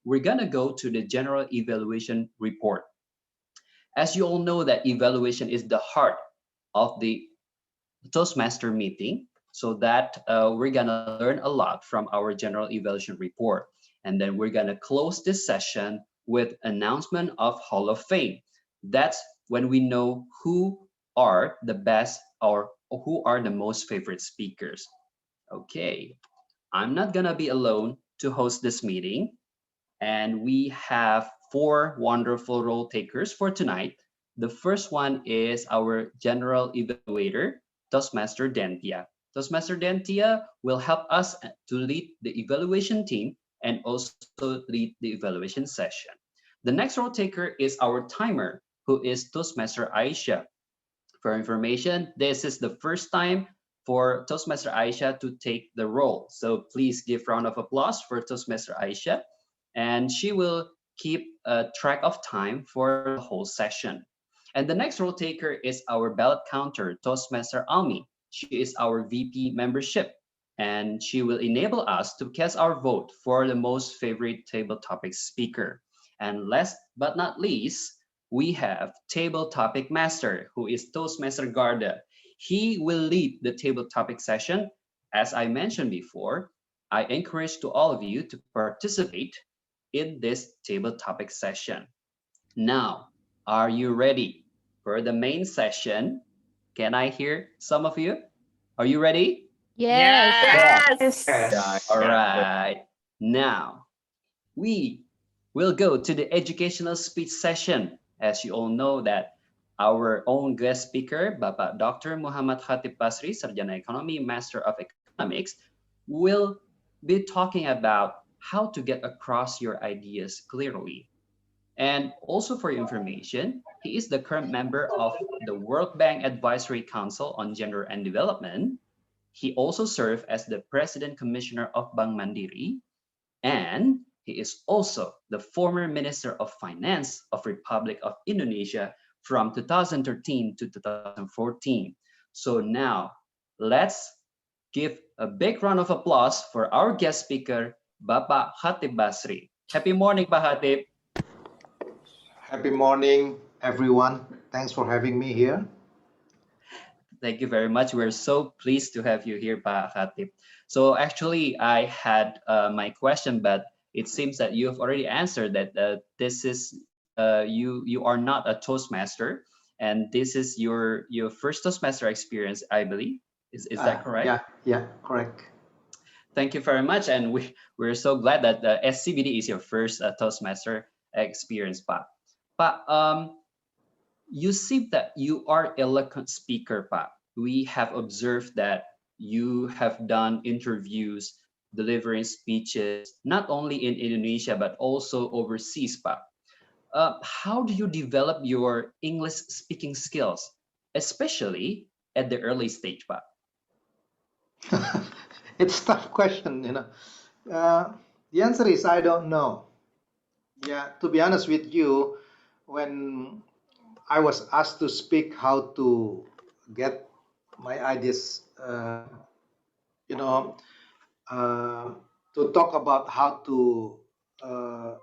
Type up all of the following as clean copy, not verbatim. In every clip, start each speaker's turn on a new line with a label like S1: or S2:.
S1: we're going to go to the general evaluation report. As you all know that evaluation is the heart of the Toastmaster meeting, so that we're going to learn a lot from our general evaluation report. And then we're going to close this session with announcement of Hall of Fame. That's when we know who are the best or who are the most favorite speakers. Okay, I'm not going to be alone to host this meeting. And we have four wonderful role takers for tonight. The first one is our general evaluator, Toastmaster Dentia. Toastmaster Dentia will help us to lead the evaluation team and also lead the evaluation session. The next role taker is our timer, who is Toastmaster Aisha. For information, this is the first time for Toastmaster Aisha to take the role. So please give round of applause for Toastmaster Aisha. And she will keep a track of time for the whole session. And the next role taker is our ballot counter, Toastmaster Almi. She is our VP membership, and she will enable us to cast our vote for the most favorite table topic speaker. And last but not least, we have table topic master, who is Toastmaster Garda. He will lead the table topic session. As I mentioned before, I encourage to all of you to participate in this table topic session. Now, are you ready for the main session? Can I hear some of you? Are you ready?
S2: Yes.
S3: Yes.
S1: All right. Now, we will go to the educational speech session. As you all know that our own guest speaker, Bapak Dr. Muhammad Chatib Basri, Sarjana Ekonomi, Master of Economics, will be talking about how to get across your ideas clearly. And also for your information, he is the current member of the World Bank Advisory Council on Gender and Development. He also served as the President Commissioner of Bank Mandiri, and he is also the former Minister of Finance of Republic of Indonesia from 2013 to 2014. So now let's give a big round of applause for our guest speaker, Bapak Chatib Basri. Happy morning, Pak Chatib.
S3: Happy morning, everyone. Thanks for having me here.
S1: Thank you very much. We're so pleased to have you here, Pak Chatib. So actually, I had my question, but it seems that you have already answered that this is you are not a Toastmaster, and this is your first Toastmaster experience, I believe. Is that correct?
S3: Yeah, correct.
S1: Thank you very much, and we're so glad that the SCBD is your first Toastmaster experience, Pak. Pak, you seem that you are eloquent speaker, Pak. We have observed that you have done interviews, delivering speeches, not only in Indonesia, but also overseas, Pak. How do you develop your English speaking skills, especially at the early stage, Pak?
S3: It's a tough question, The answer is I don't know. Yeah, to be honest with you, when I was asked to speak how to get my ideas, you know, to talk about how to uh,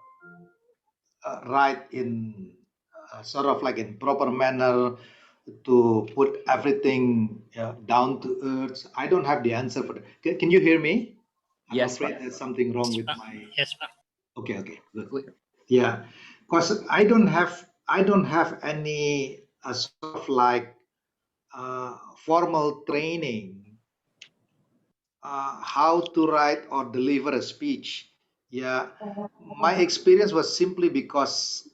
S3: write in sort of like in proper manner, to put everything down to earth. I don't have the answer for that. Can you hear me? I'm
S1: Yes,
S3: afraid
S1: Pak.
S3: there's something wrong with my.
S2: Yes, Pak.
S3: Okay, good.
S1: Clear.
S3: Yeah, because I don't have any sort of like formal training how to write or deliver a speech. Yeah, my experience was simply because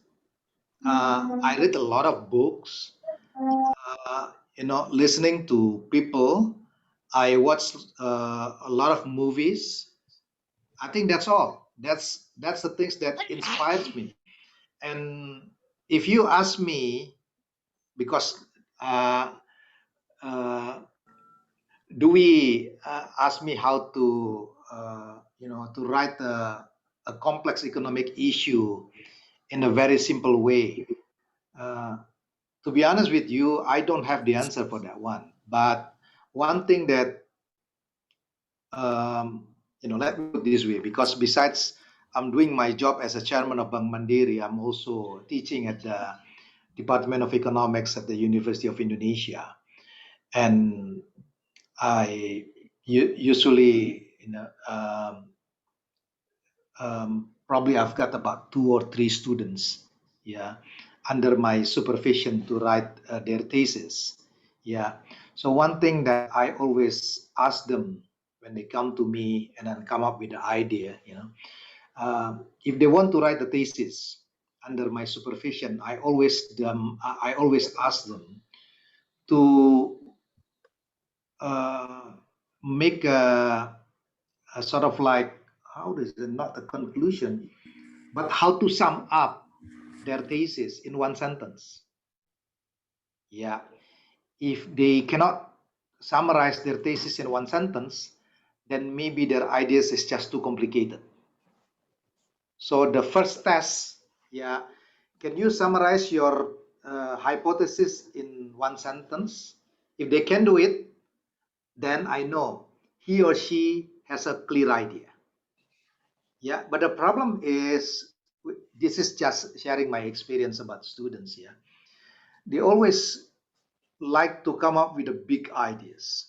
S3: I read a lot of books, listening to people. I watched a lot of movies. I think that's all. That's the things that inspires me. And if you ask me, because uh, uh, do we ask me how to to write a complex economic issue in a very simple way? Uh, to be honest with you, I don't have the answer for that one. But one thing that let me put this way, because besides I'm doing my job as a chairman of Bank Mandiri. I'm also teaching at the Department of Economics at the University of Indonesia, and I usually, probably I've got about 2 or 3 students, yeah, under my supervision to write their thesis, yeah. So one thing that I always ask them when they come to me and then come up with the idea, if they want to write the thesis under my supervision, I always ask them to uh, make a sort of like, how is it, not a conclusion, but how to sum up their thesis in one sentence. Yeah. If they cannot summarize their thesis in one sentence, then maybe their ideas is just too complicated. So the first test, yeah, can you summarize your hypothesis in one sentence? If they can do it, then I know he or she has a clear idea. Yeah, but the problem is, this is just sharing my experience about students. Yeah, they always like to come up with the big ideas.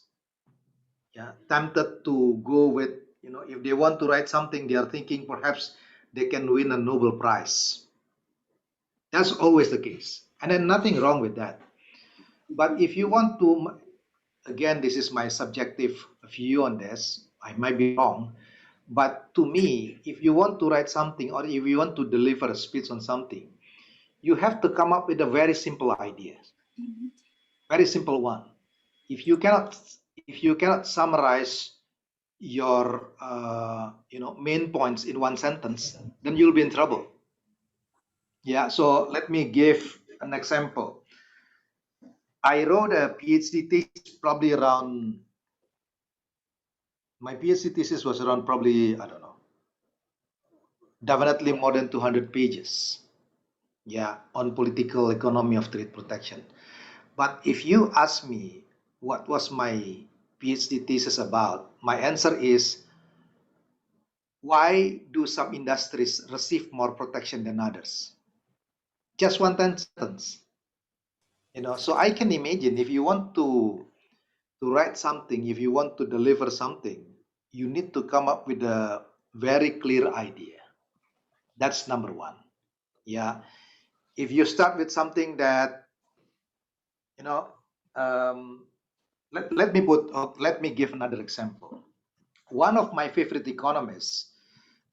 S3: Yeah, tempted to go with, if they want to write something, they are thinking perhaps they can win a Nobel Prize. That's always the case, and then nothing wrong with that. But if you want to, again, this is my subjective view on this. I might be wrong, but to me, if you want to write something or if you want to deliver a speech on something, you have to come up with a very simple idea, very simple one. If you cannot, if you cannot summarize your, main points in one sentence, then you'll be in trouble. Yeah. So let me give an example. I wrote a PhD thesis probably around. My PhD thesis was around probably, I don't know, definitely more than 200 pages. Yeah, on political economy of trade protection. But if you ask me what was my PhD thesis about, my answer is, why do some industries receive more protection than others? Just one sentence. So I can imagine, if you want to write something, if you want to deliver something, you need to come up with a very clear idea. That's number one. Yeah. If you start with something that, you know, um, let me give another example. One of my favorite economists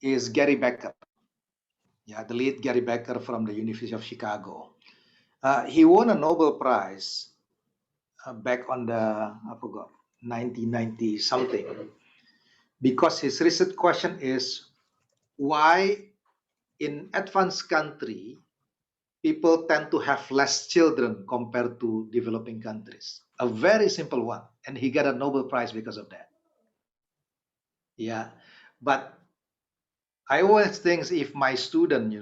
S3: is Gary Becker. Yeah, the late Gary Becker from the University of Chicago. He won a Nobel Prize back on the, I forgot, 1990 something, because his research question is, why in advanced country people tend to have less children compared to developing countries. A very simple one, and he got a Nobel Prize because of that. Yeah, but I always think, if my student,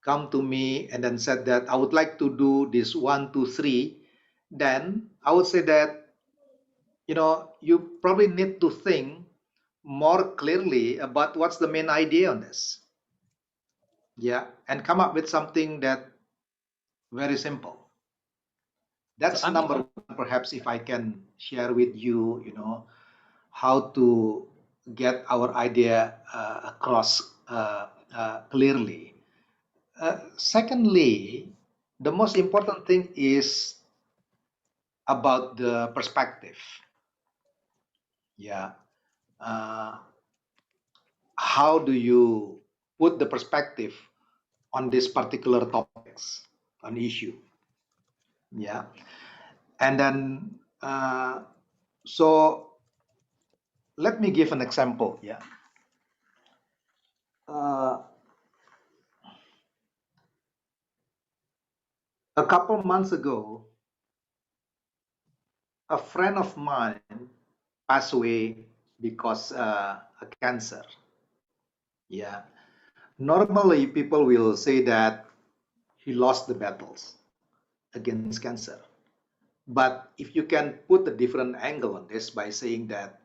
S3: come to me and then said that I would like to do this 1, 2, 3, then I would say that, you probably need to think more clearly about what's the main idea on this. Yeah, and come up with something that very simple.
S1: So
S3: That's
S1: I'm
S3: number one. Perhaps if I can share with you, how to get our idea across clearly. Secondly, the most important thing is about the perspective. Yeah. Uh, how do you put the perspective on this particular topics, an issue? Yeah. And then, so let me give an example. Yeah. Uh, a couple months ago, a friend of mine passed away because a cancer. Yeah. Normally, people will say that he lost the battles against cancer. But if you can put a different angle on this by saying that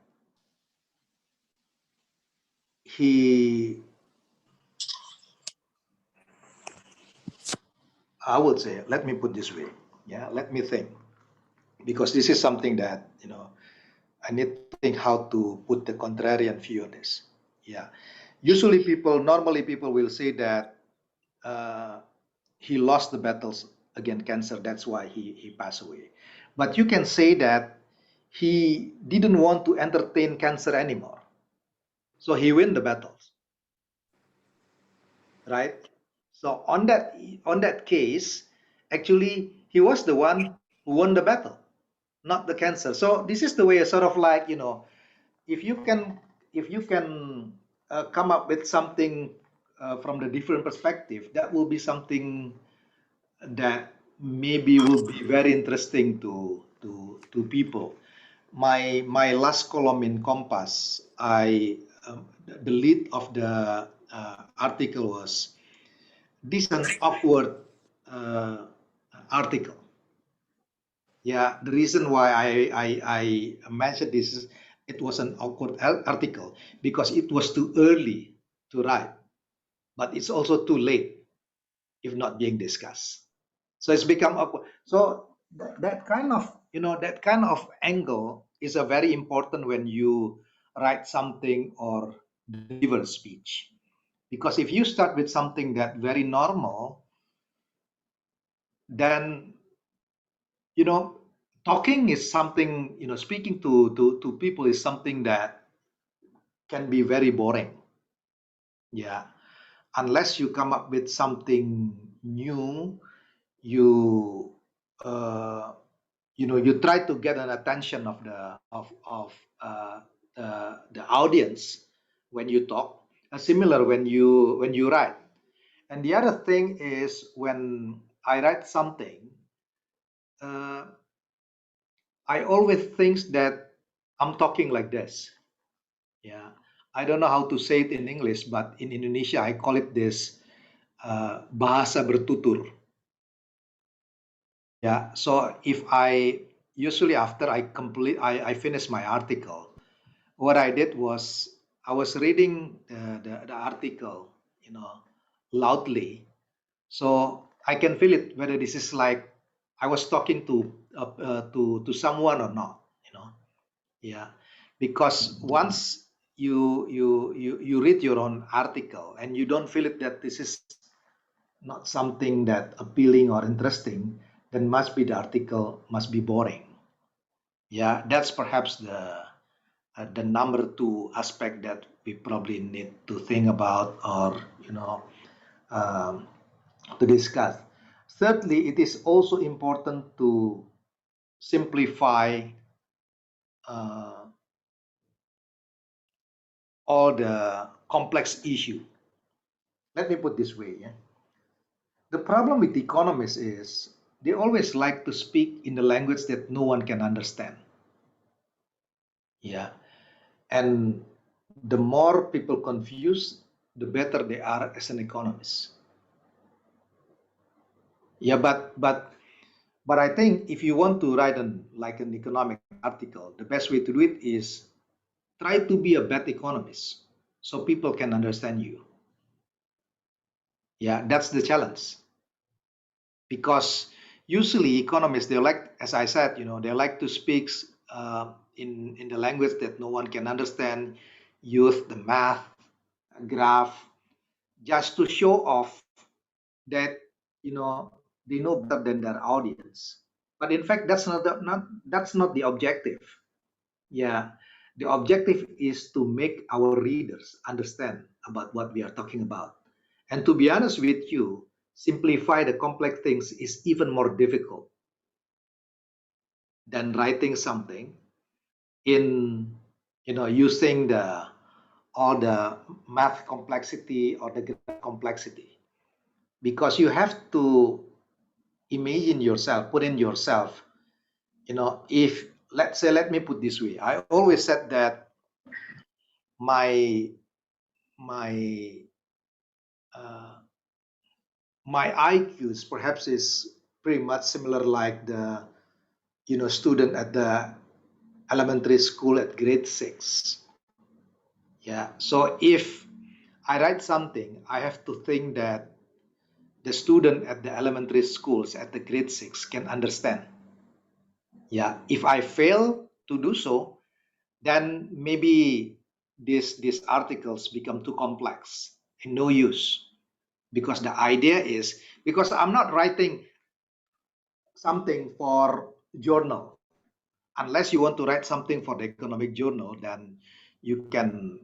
S3: he I would say, let me put this way. Yeah, let me think, because this is something that I need to think how to put the contrarian view on this. Yeah, normally people will say that uh, he lost the battles against cancer. That's why he passed away. But you can say that he didn't want to entertain cancer anymore. So he win the battles, right? So on that case, actually he was the one who won the battle, not the cancer. So this is the way, sort of like, if you can come up with something from the different perspective, that will be something that maybe will be very interesting to people. My last column in Compass, the lead of the article was, this is an awkward uh, article. Yeah, the reason why I mentioned this is it was an awkward article because it was too early to write, but it's also too late if not being discussed. So it's become awkward. So that kind of angle is a very important when you write something or deliver a speech. Because if you start with something that very normal, then you know talking is something, speaking to people is something that can be very boring. Yeah, unless you come up with something new, you uh, you try to get an attention of uh, the audience when you talk. Similar when you write. And the other thing is, when I write something, uh, I always think that I'm talking like this. Yeah, I don't know how to say it in English, but in Indonesia I call it this, bahasa bertutur. Yeah, so if I usually after I finish my article, what I did was I was reading the article, loudly, so I can feel it whether this is like I was talking to someone or not. Yeah, because once you read your own article and you don't feel it that this is not something that appealing or interesting, then must be the article must be boring. Yeah, that's perhaps the number two aspect that we probably need to think about, or um, to discuss. Thirdly, it is also important to simplify uh, all the complex issue. Let me put this way. Yeah? The problem with economists is they always like to speak in the language that no one can understand. Yeah. And the more people confuse, the better they are as an economist. Yeah, but I think if you want to write an economic article, the best way to do it is try to be a bad economist so people can understand you. Yeah, that's the challenge. Because usually economists, they like, as I said, they like to speak in the language that no one can understand, use the math, graph, just to show off that they know better than their audience. But in fact, that's not the objective. Yeah, the objective is to make our readers understand about what we are talking about. And to be honest with you, simplify the complex things is even more difficult than writing something in using the all the math complexity or the graph complexity, because you have to imagine yourself, put in yourself, if, let's say, let me put this way, I always said that my my uh, my IQs perhaps is pretty much similar like the student at the elementary school at grade 6. Yeah, so if I write something, I have to think that the student at the elementary schools at the grade 6 can understand. Yeah, if I fail to do so, then maybe these articles become too complex and no use, because the idea is, because I'm not writing something for journal. Unless you want to write something for the economic journal, then you can,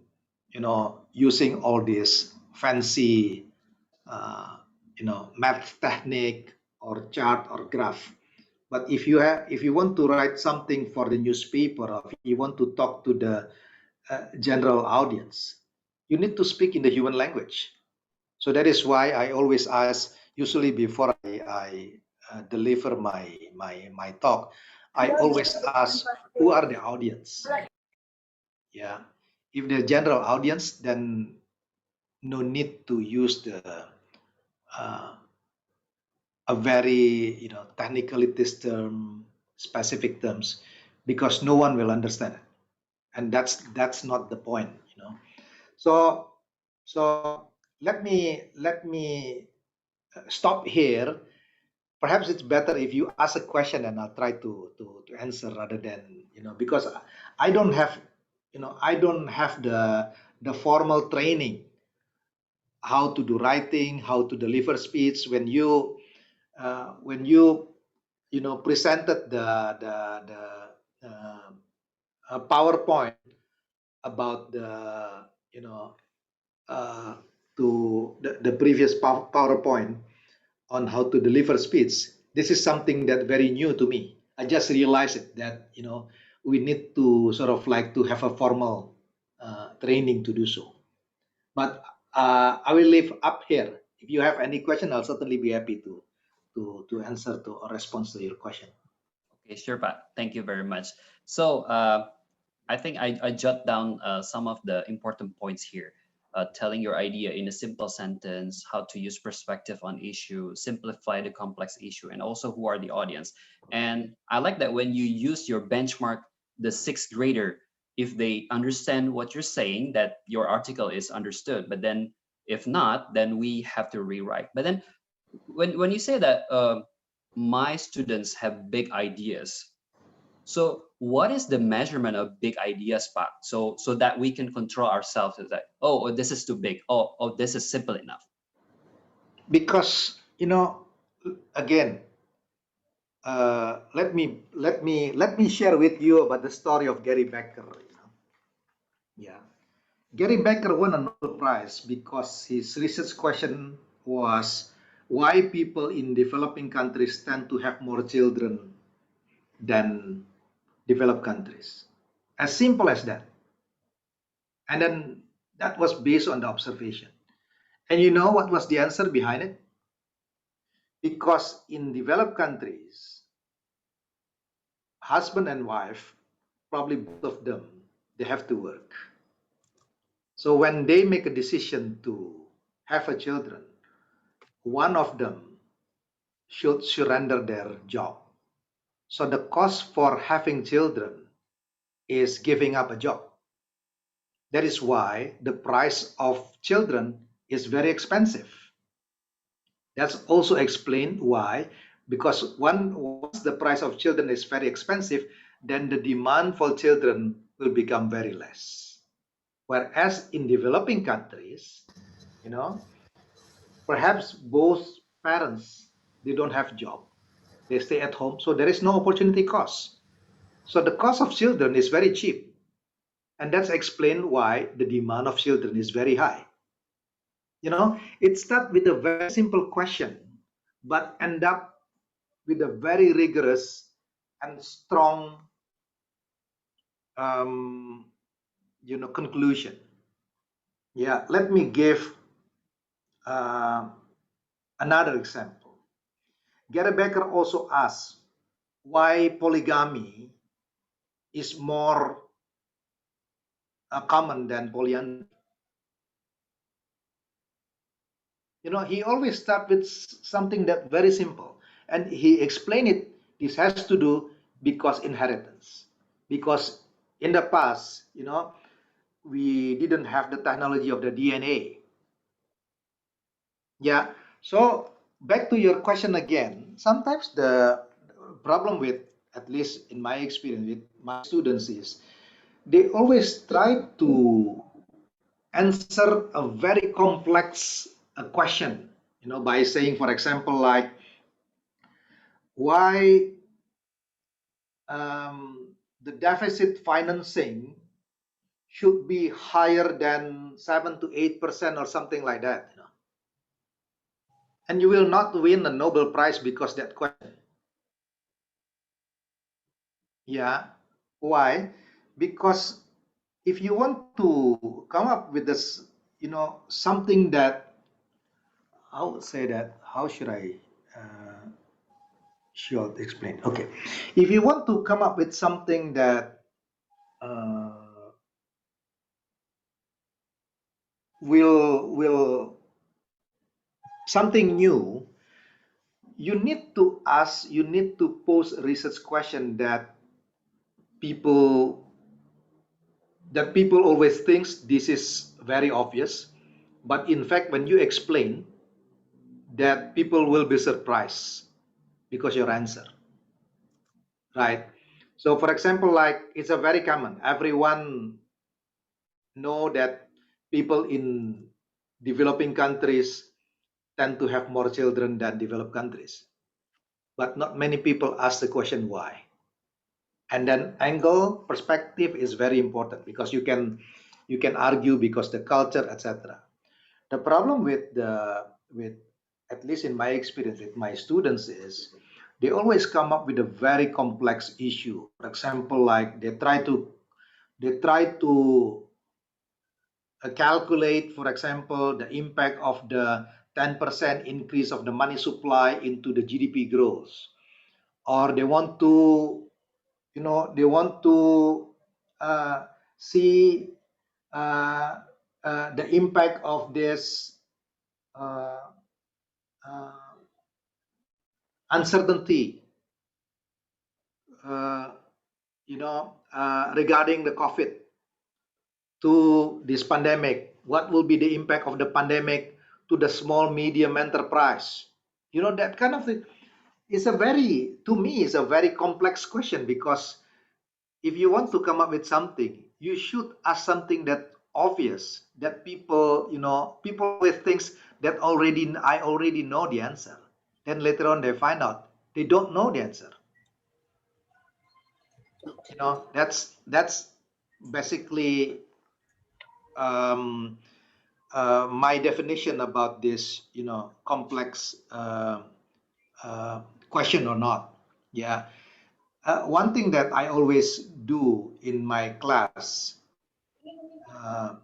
S3: using all these fancy, uh, math technique or chart or graph. But if you want to write something for the newspaper, or if you want to talk to the general audience, you need to speak in the human language. So that is why I always ask, usually before I deliver my talk, I always ask, who are the audience? Yeah, if the general audience, then no need to use the uh, a very technicalities term, specific terms, because no one will understand it, and that's not the point. So so let me stop here. Perhaps it's better if you ask a question and I'll try to answer, rather than, because I don't have, I don't have the formal training how to do writing, how to deliver speech. When you presented the PowerPoint about the you know uh, to the previous PowerPoint on how to deliver speech. This is something that very new to me. I just realized it, that we need to sort of like to have a formal training to do so. But I will leave up here. If you have any question, I'll certainly be happy to answer to or respond to your question.
S1: Okay, sure, Pat. Thank you very much. So I think I jot down some of the important points here. Telling your idea in a simple sentence, how to use perspective on issue, simplify the complex issue, and also who are the audience. And I like that when you use your benchmark, the sixth grader, if they understand what you're saying, that your article is understood. But then if not, then we have to rewrite. But then when you say that my students have big ideas, so what is the measurement of big ideas, Pak? So that we can control ourselves. Is that, oh, this is too big. Oh, this is simple enough.
S3: Because again, let me share with you about the story of Gary Becker. Yeah, Gary Becker won a Nobel Prize because his research question was why people in developing countries tend to have more children than developed countries. As simple as that. And then that was based on the observation. And you know what was the answer behind it? Because in developed countries, husband and wife, probably both of them, they have to work. So when they make a decision to have a children, one of them should surrender their job. So the cost for having children is giving up a job. That is why the price of children is very expensive. That's also explained why, because once the price of children is very expensive, then the demand for children will become very less. Whereas in developing countries, you know, perhaps both parents, they don't have job, they stay at home, so there is no opportunity cost. So the cost of children is very cheap, and that's explained why the demand of children is very high. It starts with a very simple question, but end up with a very rigorous and strong, um, conclusion. Yeah, let me give uh, another example. Gary Becker also asks why polygamy is more common than polyandry. He always start with something that very simple, and he explained it. This has to do because inheritance. Because in the past, we didn't have the technology of the DNA. Yeah. So back to your question again, sometimes the problem with, at least in my experience with my students, is they always try to answer a very complex question, by saying, for example, like, why the deficit financing should be higher than 7 to 8% or something like that. And you will not win a Nobel Prize because that question. Yeah. Why? Because if you want to come up with this, something that, I would say that, how should I should explain? Okay. If you want to come up with something that will something new, you need to pose a research question people people always thinks this is very obvious, but in fact when you explain, that people will be surprised because your answer, right? So for example, like, it's a very common, everyone know that people in developing countries tend to have more children than developed countries, but not many people ask the question why. And then angle perspective is very important, because you can argue because the culture, etc. The problem with, at least in my experience with my students, is they always come up with a very complex issue. For example, like, they try to calculate, for example, the impact of the 10% increase of the money supply into the GDP growth, or they want to, uh, see uh, the impact of this uh, uh, uncertainty, uh, regarding the COVID to this pandemic. What will be the impact of the pandemic to the small medium enterprise? That kind of thing is a very, to me, is a very complex question, because if you want to come up with something, you should ask something that obvious, that people with things that I already know the answer. Then later on they find out they don't know the answer. That's basically um, my definition about this, complex uh, question or not. Yeah. One thing that I always do in my class, uh,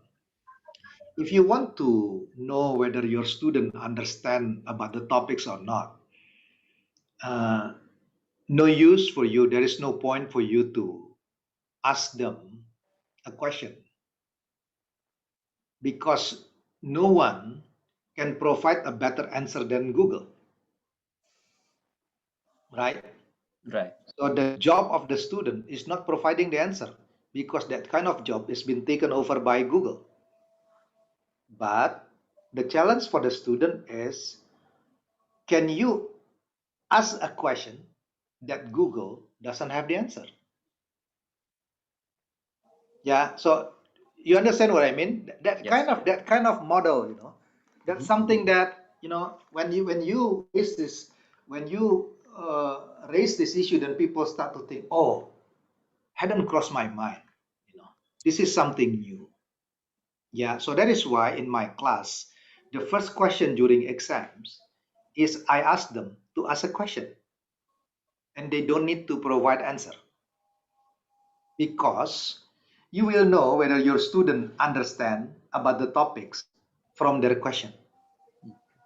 S3: if you want to know whether your student understand about the topics or not, uh, no use for you. There is no point for you to ask them a question, because no one can provide a better answer than Google, right?
S1: Right.
S3: So the job of the student is not providing the answer, because that kind of job has been taken over by Google. But the challenge for the student is, can you ask a question that Google doesn't have the answer? Yeah. So you understand what I mean? That
S1: Yes.
S3: kind of model, that's
S1: Mhm.
S3: something that, when you raise this issue, then people start to think, oh, hadn't crossed my mind. This is something new. Yeah. So that is why in my class, the first question during exams is I ask them to ask a question, and they don't need to provide answer, because you will know whether your student understand about the topics from their question.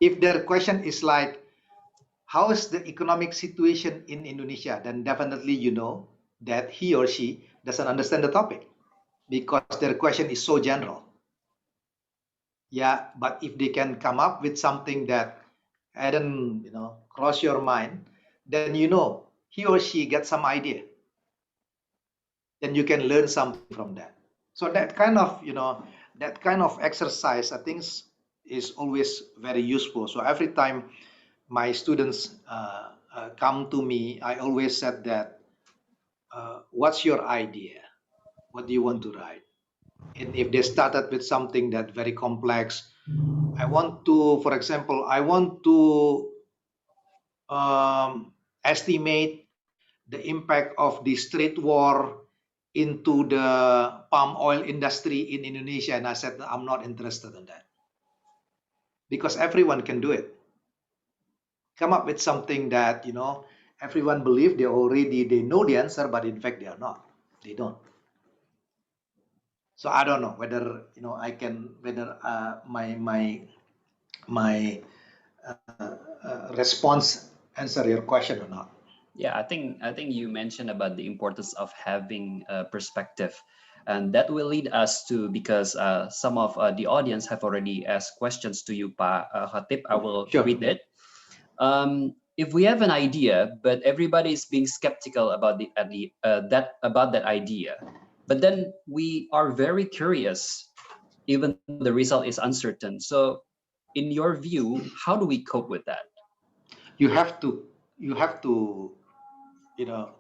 S3: If their question is like, how is the economic situation in Indonesia, then definitely you know that he or she doesn't understand the topic, because their question is so general. Yeah. But if they can come up with something that hadn't, cross your mind, then he or she gets some idea, then you can learn something from that. So that kind of exercise, I think, is always very useful. So every time my students come to me, I always said that, what's your idea? What do you want to write? And if they started with something that very complex, I want to, for example, I want to estimate the impact of the trade war into the palm oil industry in Indonesia. And I said, I'm not interested in that because everyone can do it. Come up with something that, everyone believe they know the answer, but in fact they are not. They don't. So I don't know whether, I can, whether my response answer your question or not.
S1: Yeah, I think you mentioned about the importance of having a perspective, and that will lead us to, because some of the audience have already asked questions to you, Pa Khatib. I will
S3: Sure.
S1: read it. If we have an idea, but everybody is being skeptical about that idea, but then we are very curious, even though the result is uncertain. So, in your view, how do we cope with that?
S3: You have to, you have to, you know,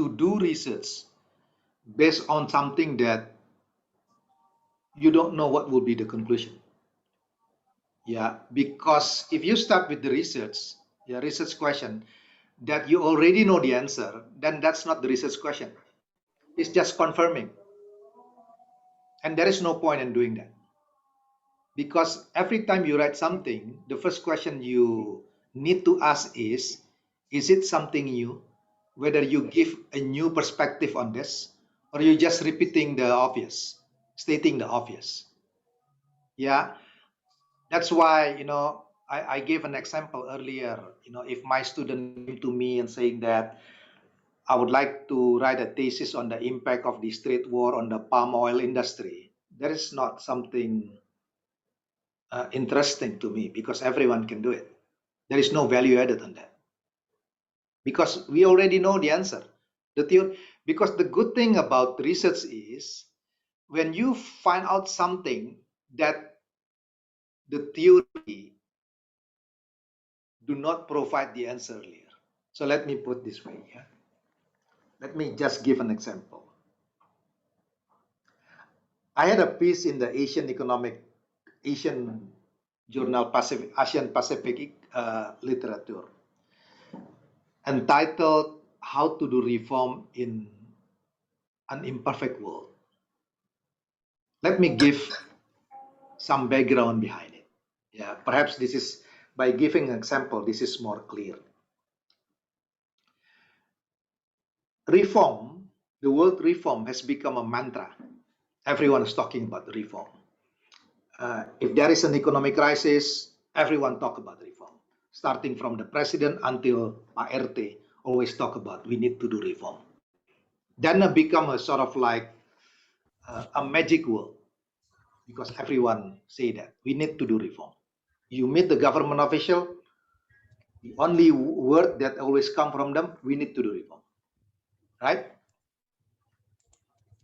S3: to do research based on something that you don't know what will be the conclusion. Yeah, because if you start with the research, yeah, research question that you already know the answer, then that's not the research question. It's just confirming. And there is no point in doing that. Because every time you write something, the first question you need to ask is it something new? Whether you give a new perspective on this, or you just repeating the obvious, stating the obvious. Yeah, that's why, I gave an example earlier. If my student came to me and saying that I would like to write a thesis on the impact of the trade war on the palm oil industry, that is not something interesting to me because everyone can do it. There is no value added on that because we already know the answer. The theory, because the good thing about research is when you find out something that the theory do not provide the answer earlier. So let me put this way. Yeah? Let me just give an example. I had a piece in the Asian Journal Pacific, Asian Pacific Literature entitled How to Do Reform in an Imperfect World. Let me give some background behind it. Yeah, perhaps this is by giving an example, this is more clear. Reform, the word reform has become a mantra. Everyone is talking about reform. If there is an economic crisis, everyone talk about reform. Starting from the president until ART, always talk about we need to do reform. Then it become a sort of like a magic word because everyone say that we need to do reform. You meet the government official, the only word that always come from them, we need to do reform, right?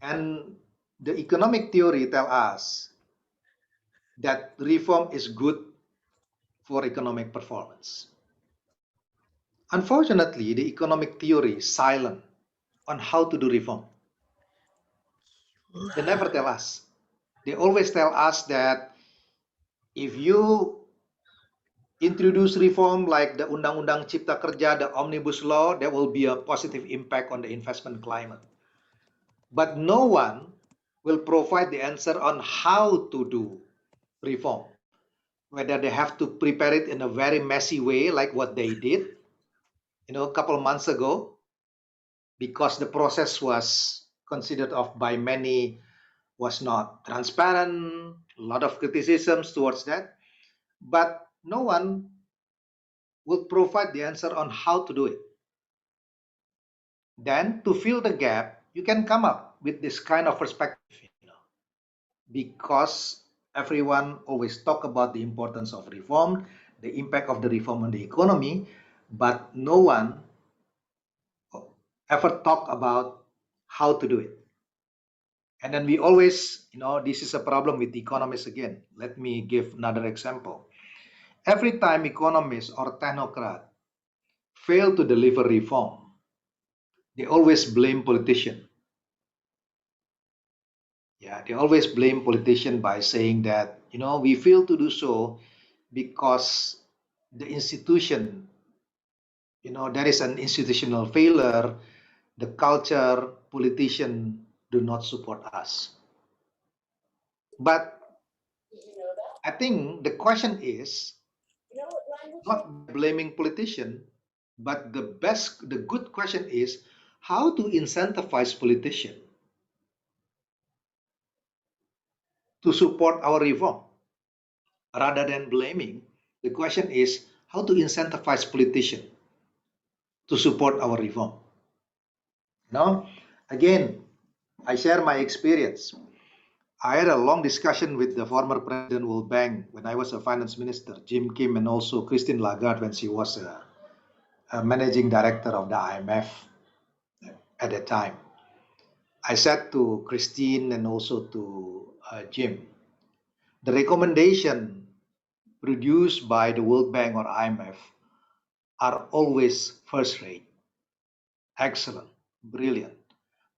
S3: And the economic theory tell us that reform is good for economic performance. Unfortunately, the economic theory is silent on how to do reform. They never tell us. They always tell us that if you introduce reform like the Undang-Undang Cipta Kerja, the Omnibus Law, there will be a positive impact on the investment climate. But no one will provide the answer on how to do reform. Whether they have to prepare it in a very messy way, like what they did, a couple of months ago, because the process was considered of by many was not transparent, a lot of criticisms towards that, but no one will provide the answer on how to do it. Then to fill the gap, you can come up with this kind of perspective, because everyone always talk about the importance of reform, the impact of the reform on the economy, but no one ever talk about how to do it. And then we always, this is a problem with economists again. Let me give another example. Every time economists or technocrats fail to deliver reform, they always blame politicians. Yeah, they always blame politicians by saying that, we fail to do so because the institution, there is an institutional failure, the culture, politician do not support us. But I think the question is not blaming politician, but the good question is how to incentivize politician to support our reform. Rather than blaming, the question is how to incentivize politician to support our reform. Again, I share my experience. I had a long discussion with the former president World Bank when I was a finance minister, Jim Kim, and also Christine Lagarde when she was a managing director of the IMF at that time. I said to Christine and also to Jim, the recommendation produced by the World Bank or IMF are always first rate, excellent, brilliant.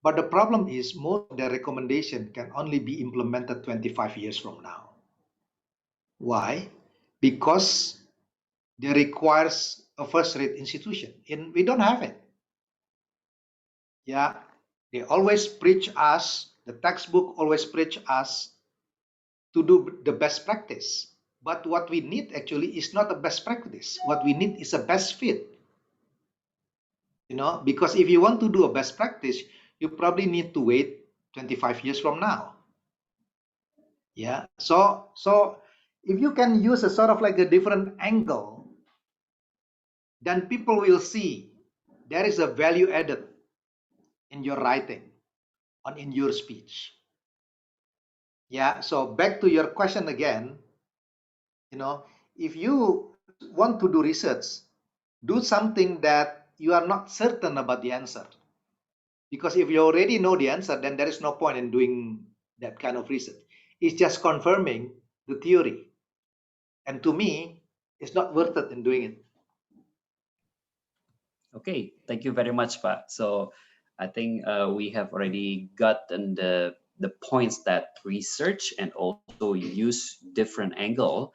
S3: But the problem is most of the recommendation can only be implemented 25 years from now. Why? Because they requires a first rate institution and we don't have it. Yeah, they always preach us, the textbook always preach us to do the best practice. But what we need actually is not a best practice. What we need is a best fit. Because if you want to do a best practice, you probably need to wait 25 years from now. Yeah. So if you can use a sort of like a different angle, then people will see there is a value added in your writing or in your speech. Yeah. So back to your question again, if you want to do research, do something that you are not certain about the answer. Because if you already know the answer, then there is no point in doing that kind of research. It's just confirming the theory. And to me, it's not worth it in doing it.
S1: Okay, thank you very much, Pak. So I think we have already gotten the points that research and also use different angle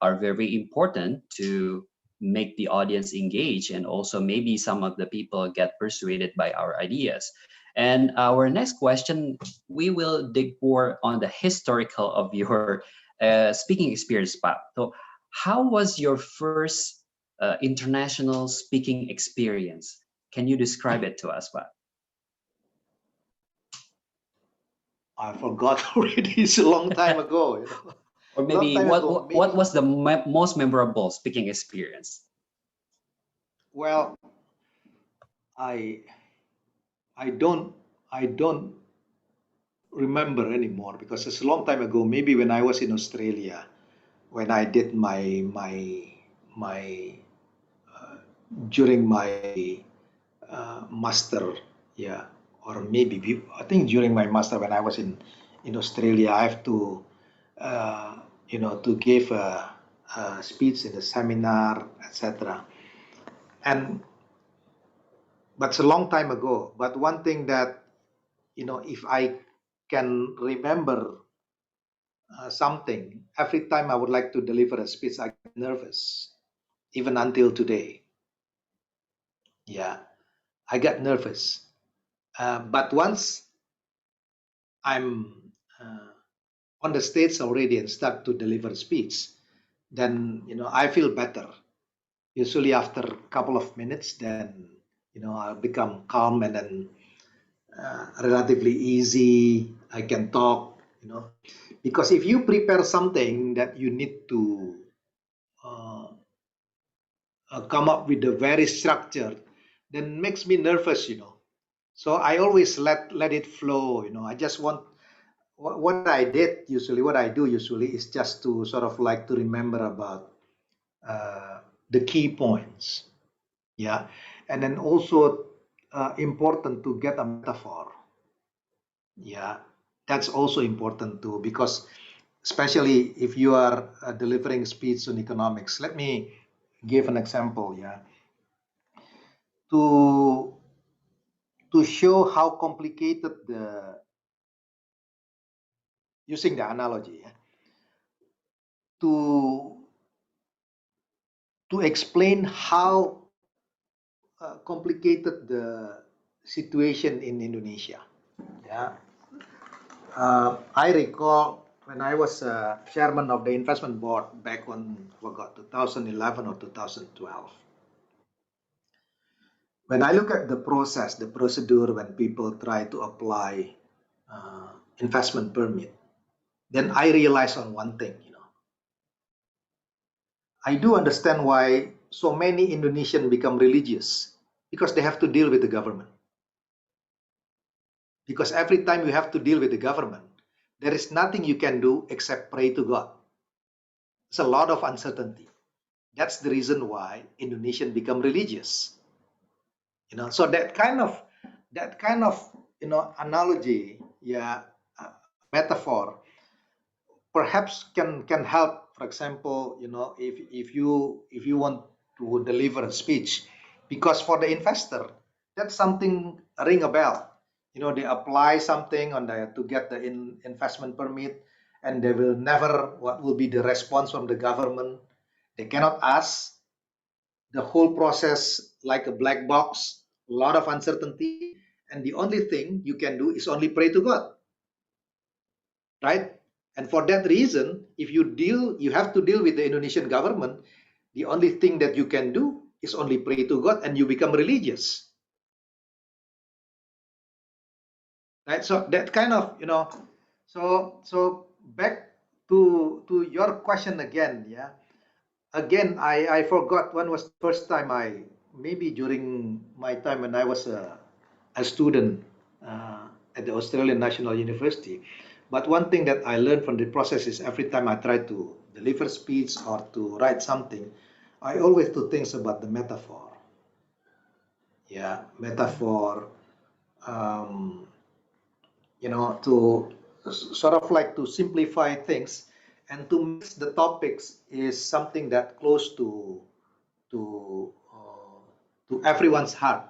S1: are very important to make the audience engage, and also maybe some of the people get persuaded by our ideas. And our next question, we will dig more on the historical of your speaking experience, Pak. So how was your first international speaking experience? Can you describe it to us, Pak?
S3: I forgot already. It's a long time ago.
S1: Or
S3: Long
S1: maybe
S3: time ago.
S1: what was the most memorable speaking experience?
S3: Well, I I don't I don't remember anymore because it's a long time ago. Maybe when I was in Australia, when I did my during my master, yeah, or maybe I think during my master when I was in Australia, I have to to give a speech in a seminar, etc. And but it's a long time ago. But one thing that if I can remember something, every time I would like to deliver a speech, I get nervous, even until today. Yeah, I get nervous. But once I'm on the stage already and start to deliver speech, then I feel better. Usually after a couple of minutes, then I'll become calm and then relatively easy. I can talk, because if you prepare something that you need to uh, come up with a very structured, then makes me nervous. So I always let it flow. I just want what I did usually. What I do usually is just to sort of like to remember about the key points. Yeah, and then also important to get a metaphor. Yeah, that's also important too because especially if you are delivering speech on economics. Let me give an example, yeah, to show how complicated the using the analogy, yeah, to explain how complicated the situation in Indonesia. Yeah, I recall when I was chairman of the investment board back on, forgot, 2011 or 2012. When I look at the process, the procedure when people try to apply investment permit, then I realize on one thing, I do understand why so many Indonesians become religious, because they have to deal with the government. Because every time you have to deal with the government, there is nothing you can do except pray to God. It's a lot of uncertainty. That's the reason why Indonesians become religious. So that kind of analogy, yeah, metaphor, perhaps can help. For example, if you want to deliver a speech, because for the investor, that's something ring a bell. They apply something on the to get the investment permit, and they will never what will be the response from the government. They cannot ask. The whole process like a black box, a lot of uncertainty, and the only thing you can do is only pray to God, right? And for that reason, if you have to deal with the Indonesian government, the only thing that you can do is only pray to God, and you become religious, right? So that kind of, so back to your question again, yeah. Again, I forgot when was the first time maybe during my time when I was a student at the Australian National University. But one thing that I learned from the process is every time I try to deliver speech or to write something, I always do things about the metaphor. Yeah, metaphor. Um, to sort of like to simplify things and to mix the topics is something that close to everyone's heart.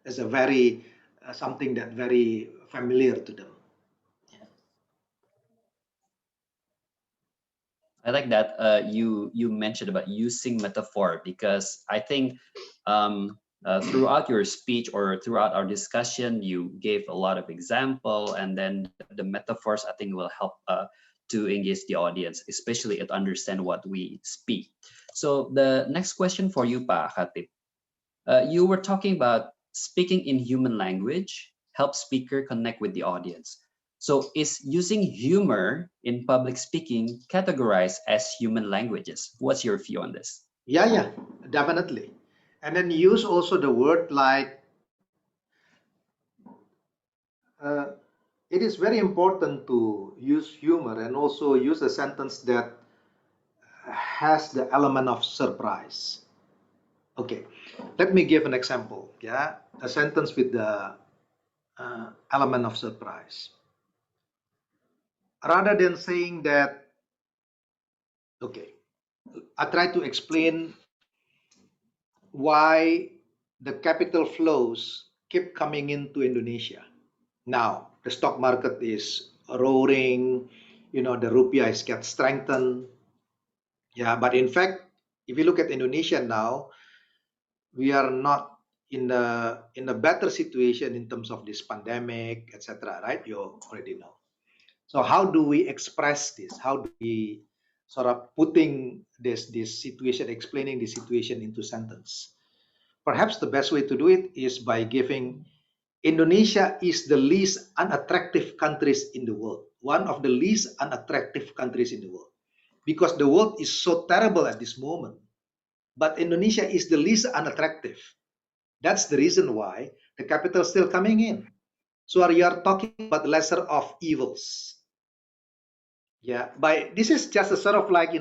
S3: It's a very something that very familiar to them.
S1: I like that you mentioned about using metaphor, because I think throughout your speech or throughout our discussion, you gave a lot of example, and then the metaphors I think will help to engage the audience, especially to understand what we speak. So the next question for you, Pak Chatib. You were talking about speaking in human language helps speaker connect with the audience. So is using humor in public speaking categorized as human languages? What's your view on this?
S3: Yeah, definitely. And then use also the word like uh, it is very important to use humor and also use a sentence that has the element of surprise. Okay, let me give an example. Yeah, a sentence with the element of surprise. Rather than saying that, okay, I try to explain why the capital flows keep coming into Indonesia. Now, the stock market is roaring, the rupiah is get strengthened. Yeah, but in fact, if you look at Indonesia now, we are not in a better situation in terms of this pandemic, etc. Right? You already know. So how do we express this? How do we sort of putting this situation, explaining the situation into sentence? Perhaps the best way to do it is by giving Indonesia is the least unattractive countries in the world, one of the least unattractive countries in the world, because the world is so terrible at this moment. But Indonesia is the least unattractive. That's the reason why the capital is still coming in. So you are talking about lesser of evils. Yeah, by this is just a sort of like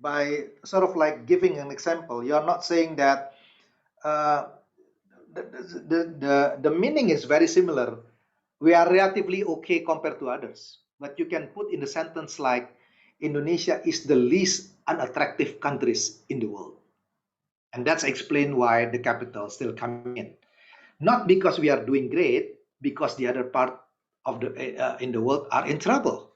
S3: by sort of like giving an example. You are not saying that uh, the meaning is very similar. We are relatively okay compared to others, but you can put in the sentence like Indonesia is the least unattractive countries in the world. And that's explained why the capital is still coming in. Not because we are doing great, because the other part of the in the world are in trouble.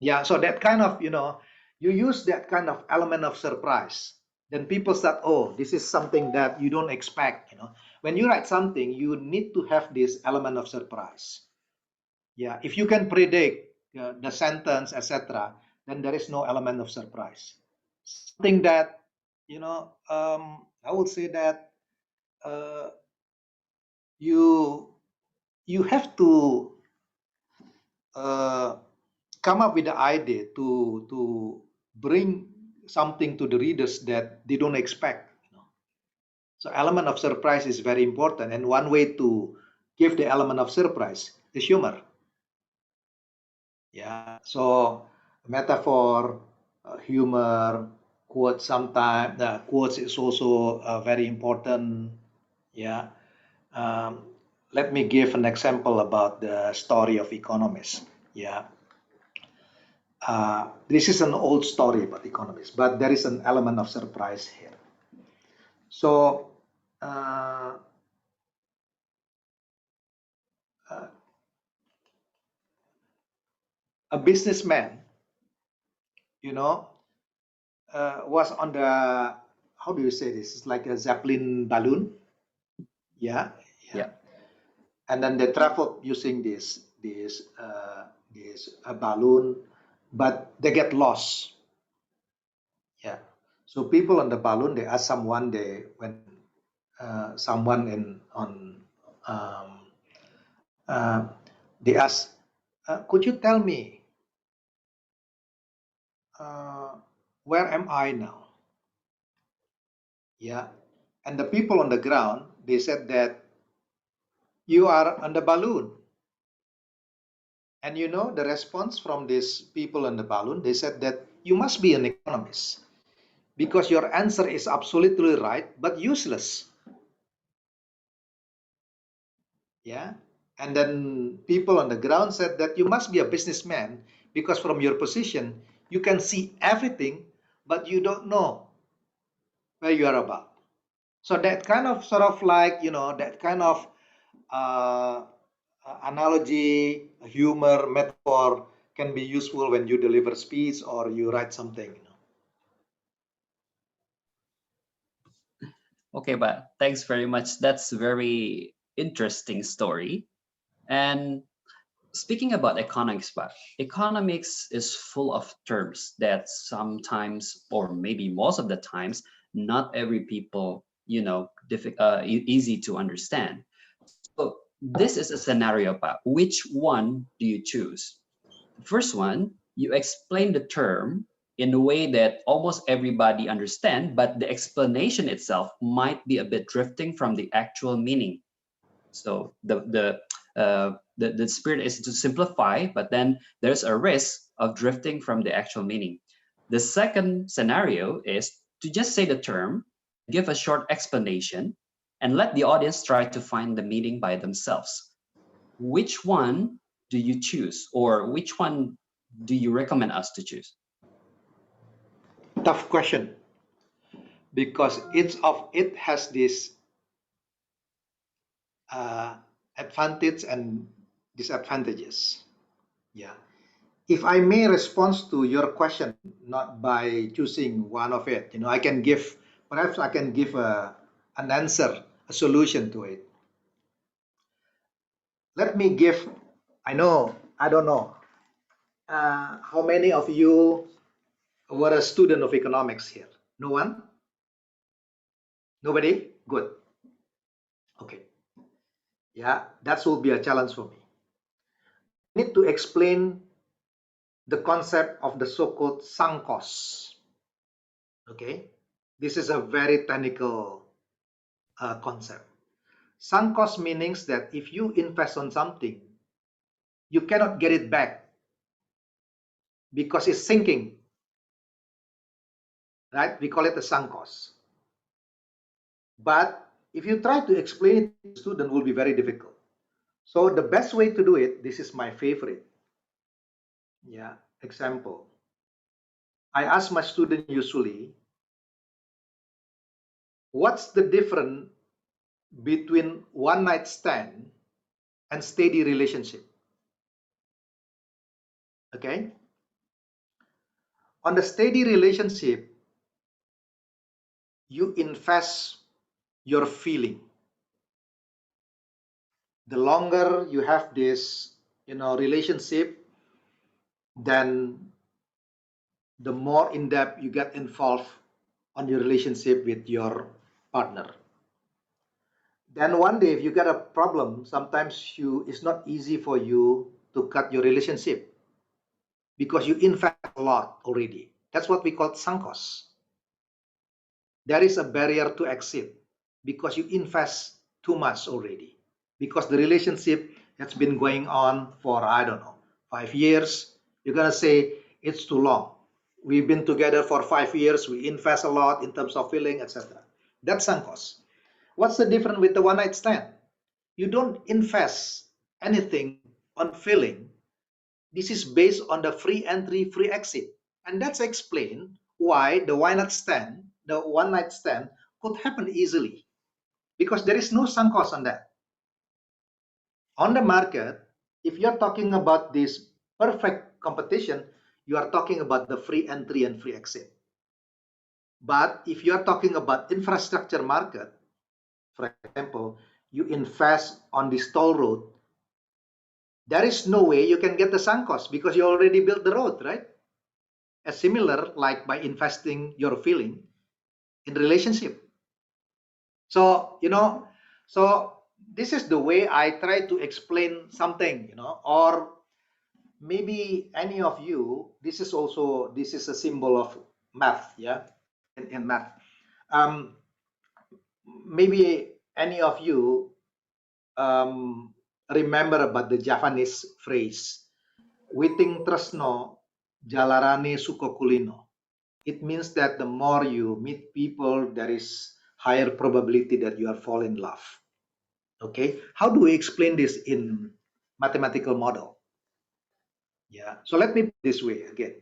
S3: Yeah, so that kind of, you use that kind of element of surprise. Then people start, oh, this is something that you don't expect. When you write something, you need to have this element of surprise. Yeah, if you can predict the sentence, etc., then there is no element of surprise. Something that, I would say that uh, you you have to uh, come up with the idea to bring something to the readers that they don't expect. So element of surprise is very important, and one way to give the element of surprise is humor. Yeah, so metaphor, humor, quotes. Sometimes the quotes is also very important. Yeah. um, Let me give an example about the story of economists. Yeah. This is an old story about economists, but there is an element of surprise here. So, uh, uh, a businessman, you know, was on the, how do you say this? It's like a Zeppelin balloon. Yeah, yeah.
S1: Yeah.
S3: And then they traveled using this balloon, but they get lost. Yeah. So people on the balloon, they ask someone, someone in on um, uh, they ask, could you tell me uh, where am I now? Yeah. And the people on the ground, they said that you are on the balloon. And the response from these people on the balloon, they said that you must be an economist because your answer is absolutely right, but useless. Yeah. And then people on the ground said that you must be a businessman because from your position, you can see everything, but you don't know where you are about. So that kind of sort of like, that kind of uh, analogy, humor, metaphor can be useful when you deliver speech or you write something.
S1: Okay, but thanks very much. That's very interesting story. And speaking about economics, but economics is full of terms that sometimes, or maybe most of the times, not every people, easy to understand. So this is a scenario, but which one do you choose? The first one, you explain the term in a way that almost everybody understand, but the explanation itself might be a bit drifting from the actual meaning. So the spirit is to simplify, but then there's a risk of drifting from the actual meaning. The second scenario is to just say the term, give a short explanation, and let the audience try to find the meaning by themselves. Which one do you choose, or which one do you recommend us to choose?
S3: Tough question because each of it has this uh, advantage and disadvantages. Yeah. If I may respond to your question, not by choosing one of it, perhaps I can give an answer, a solution to it. Let me give, I don't know, how many of you were a student of economics here? No one? Nobody? Good. Okay. Yeah, that will be a challenge for me. I need to explain the concept of the so-called sunk costs. Okay. This is a very technical concept. Sunk cost means that if you invest on something, you cannot get it back because it's sinking, right? We call it a sunk cost. But if you try to explain it to the student, it will be very difficult. So the best way to do it, this is my favorite. Yeah, example. I ask my student usually, what's the difference between one night stand and steady relationship? Okay. On the steady relationship, you invest your feeling. The longer you have this, relationship, then the more in depth you get involved on your relationship with your partner. Then one day, if you get a problem, sometimes it's not easy for you to cut your relationship because you invest a lot already. That's what we call sunk costs. There is a barrier to exit because you invest too much already. Because the relationship has been going on for, I don't know, 5 years. You're going to say it's too long. We've been together for 5 years. We invest a lot in terms of feeling, etc. That's sunk cost. What's the difference with the one night stand? You don't invest anything on feeling. This is based on the free entry, free exit. And that's explain why the one night stand could happen easily because there is no sunk cost on that. On the market, if you're talking about this perfect competition, you are talking about the free entry and free exit. But if you're talking about infrastructure market, for example, you invest on this toll road, there is no way you can get the sunk cost because you already built the road, right? As similar like by investing your feeling in relationship. So, so this is the way I try to explain something, or maybe any of you, this is a symbol of math, yeah, in math. Um, Maybe any of you remember about the Javanese phrase, Witing tresno jalarane sukokulino. It means that the more you meet people, there is higher probability that you are fall in love. Okay, how do we explain this in mathematical model? Yeah, so let me put it this way again.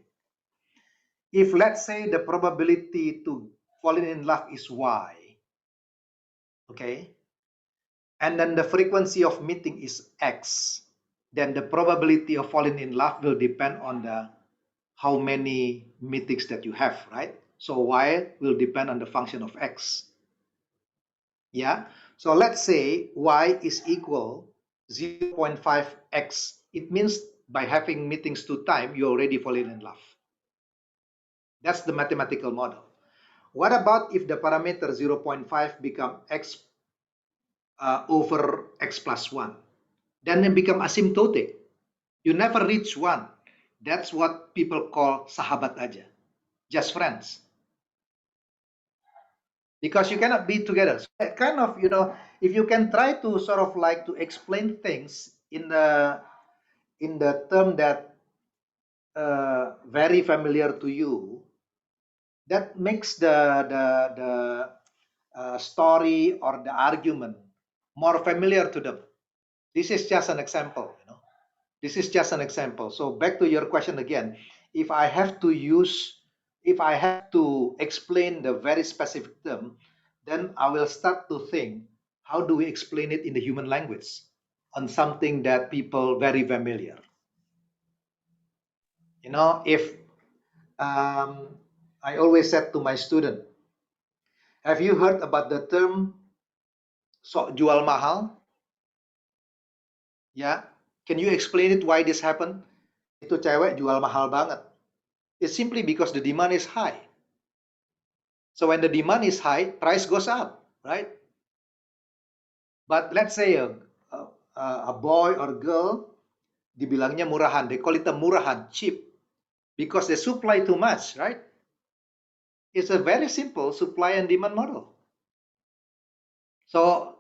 S3: If let's say the probability to falling in love is y, okay, and then the frequency of meeting is x, then the probability of falling in love will depend on the how many meetings that you have, right? So y will depend on the function of x. Yeah, so let's say y is equal 0.5x. It means by having meetings 2 times, you already fallen in love. That's the mathematical model. What about if the parameter 0.5 become x over x plus 1? Then it become asymptotic. You never reach 1. That's what people call sahabat aja, just friends. Because you cannot be together. So that kind of, if you can try to sort of like to explain things in the term that very familiar to you, that makes the story or the argument more familiar to them. This is just an example. This is just an example. So back to your question again. If I have to explain the very specific term, then I will start to think, how do we explain it in the human language on something that people very familiar? If I always said to my student, have you heard about the term sok jual mahal? Ya, can you explain it why this happened? Itu cewek jual mahal banget. It's simply because the demand is high. So when the demand is high, price goes up, right? But let's say a boy or girl, dibilangnya murahan. They call it a murahan, cheap, because they supply too much, right? It's a very simple supply and demand model. So,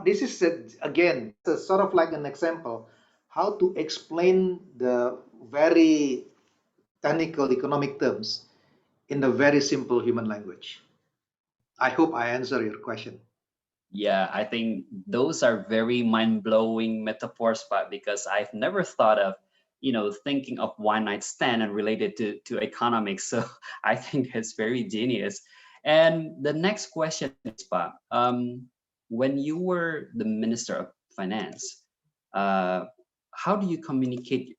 S3: this is, again, sort of like an example how to explain the very technical economic terms in the very simple human language. I hope I answer your question.
S1: Yeah, I think those are very mind-blowing metaphors, but because I've never thought of thinking of one night stand and related to economics. So I think that's very genius. And the next question is, Pa, when you were the Minister of Finance, uh, how did you communicate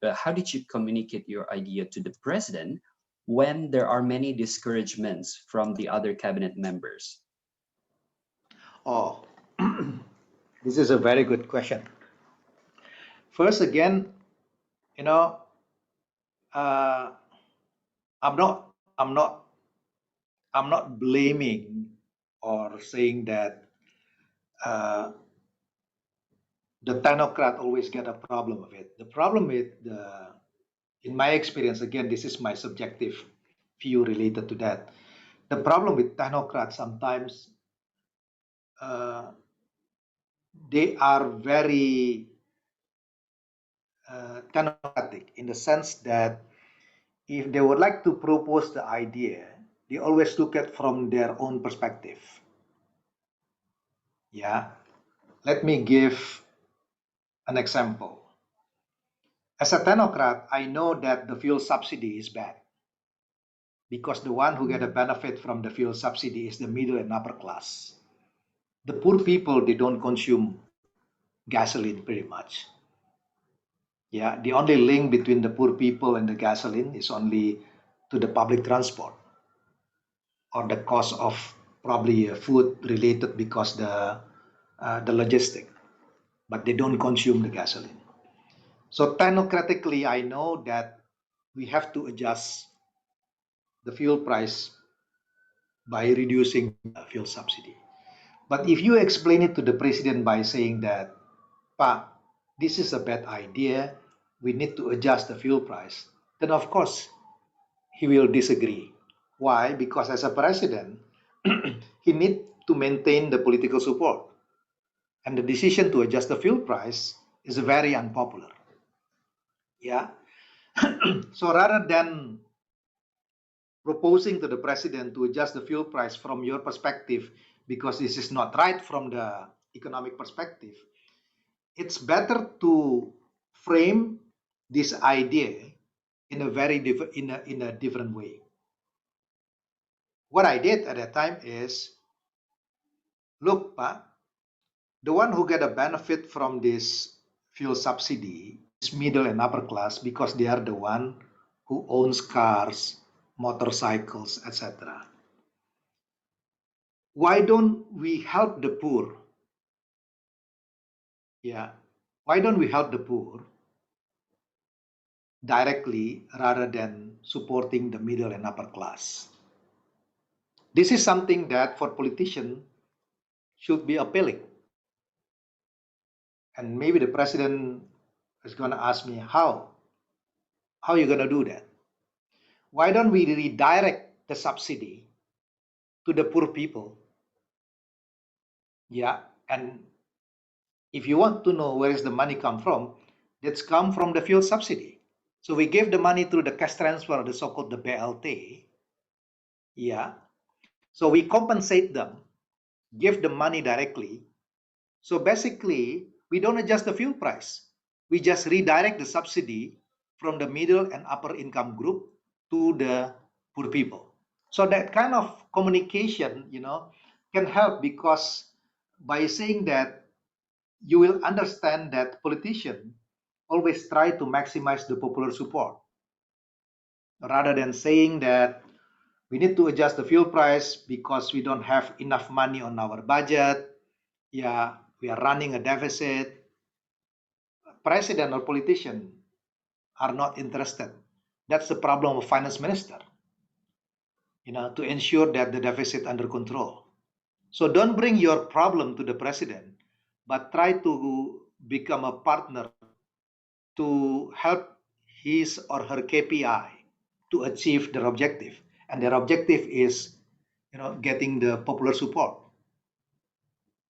S1: your idea to the president when there are many discouragements from the other cabinet members?
S3: Oh, this is a very good question. First, again, you know, uh, I'm not, I'm not, I'm not blaming or saying that uh, the technocrat always get a problem of it. The problem with in my experience, again, this is my subjective view related to that. The problem with technocrats sometimes uh, they are very technocratic in the sense that if they would like to propose the idea, they always look at from their own perspective. Yeah. Let me give an example. As a technocrat, I know that the fuel subsidy is bad because the one who get a benefit from the fuel subsidy is the middle and upper class. The poor people, they don't consume gasoline pretty much. Yeah, the only link between the poor people and the gasoline is only to the public transport or the cost of probably food related because the logistic, but they don't consume the gasoline. So technocratically, I know that we have to adjust the fuel price by reducing the fuel subsidy. But if you explain it to the president by saying that, Pa, this is a bad idea, we need to adjust the fuel price, then of course he will disagree. Why? Because as a president, he needs to maintain the political support. And the decision to adjust the fuel price is very unpopular. Yeah. So rather than proposing to the president to adjust the fuel price from your perspective because this is not right from the economic perspective, it's better to frame this idea in a in a different way. What I did at that time is, look, Pa, the one who get a benefit from this fuel subsidy is middle and upper class because they are the one who owns cars, motorcycles, etc. Why don't we help the poor? Yeah. Why don't we help the poor directly rather than supporting the middle and upper class? This is something that for politicians should be appealing. And maybe the president is going to ask me, how are you going to do that? Why don't we redirect the subsidy to the poor people? Yeah. And if you want to know where is the money come from, it's come from the fuel subsidy. So we gave the money through the cash transfer, the so-called the BLT. Yeah. So we compensate them, give the money directly. So basically, we don't adjust the fuel price. We just redirect the subsidy from the middle and upper income group to the poor people. So that kind of communication, can help because by saying that, you will understand that politicians always try to maximize the popular support rather than saying that we need to adjust the fuel price because we don't have enough money on our budget. Yeah, we are running a deficit. President or politician are not interested. That's the problem of finance minister, to ensure that the deficit under control. So don't bring your problem to the president, but try to become a partner to help his or her KPI to achieve their objective. And their objective is, getting the popular support.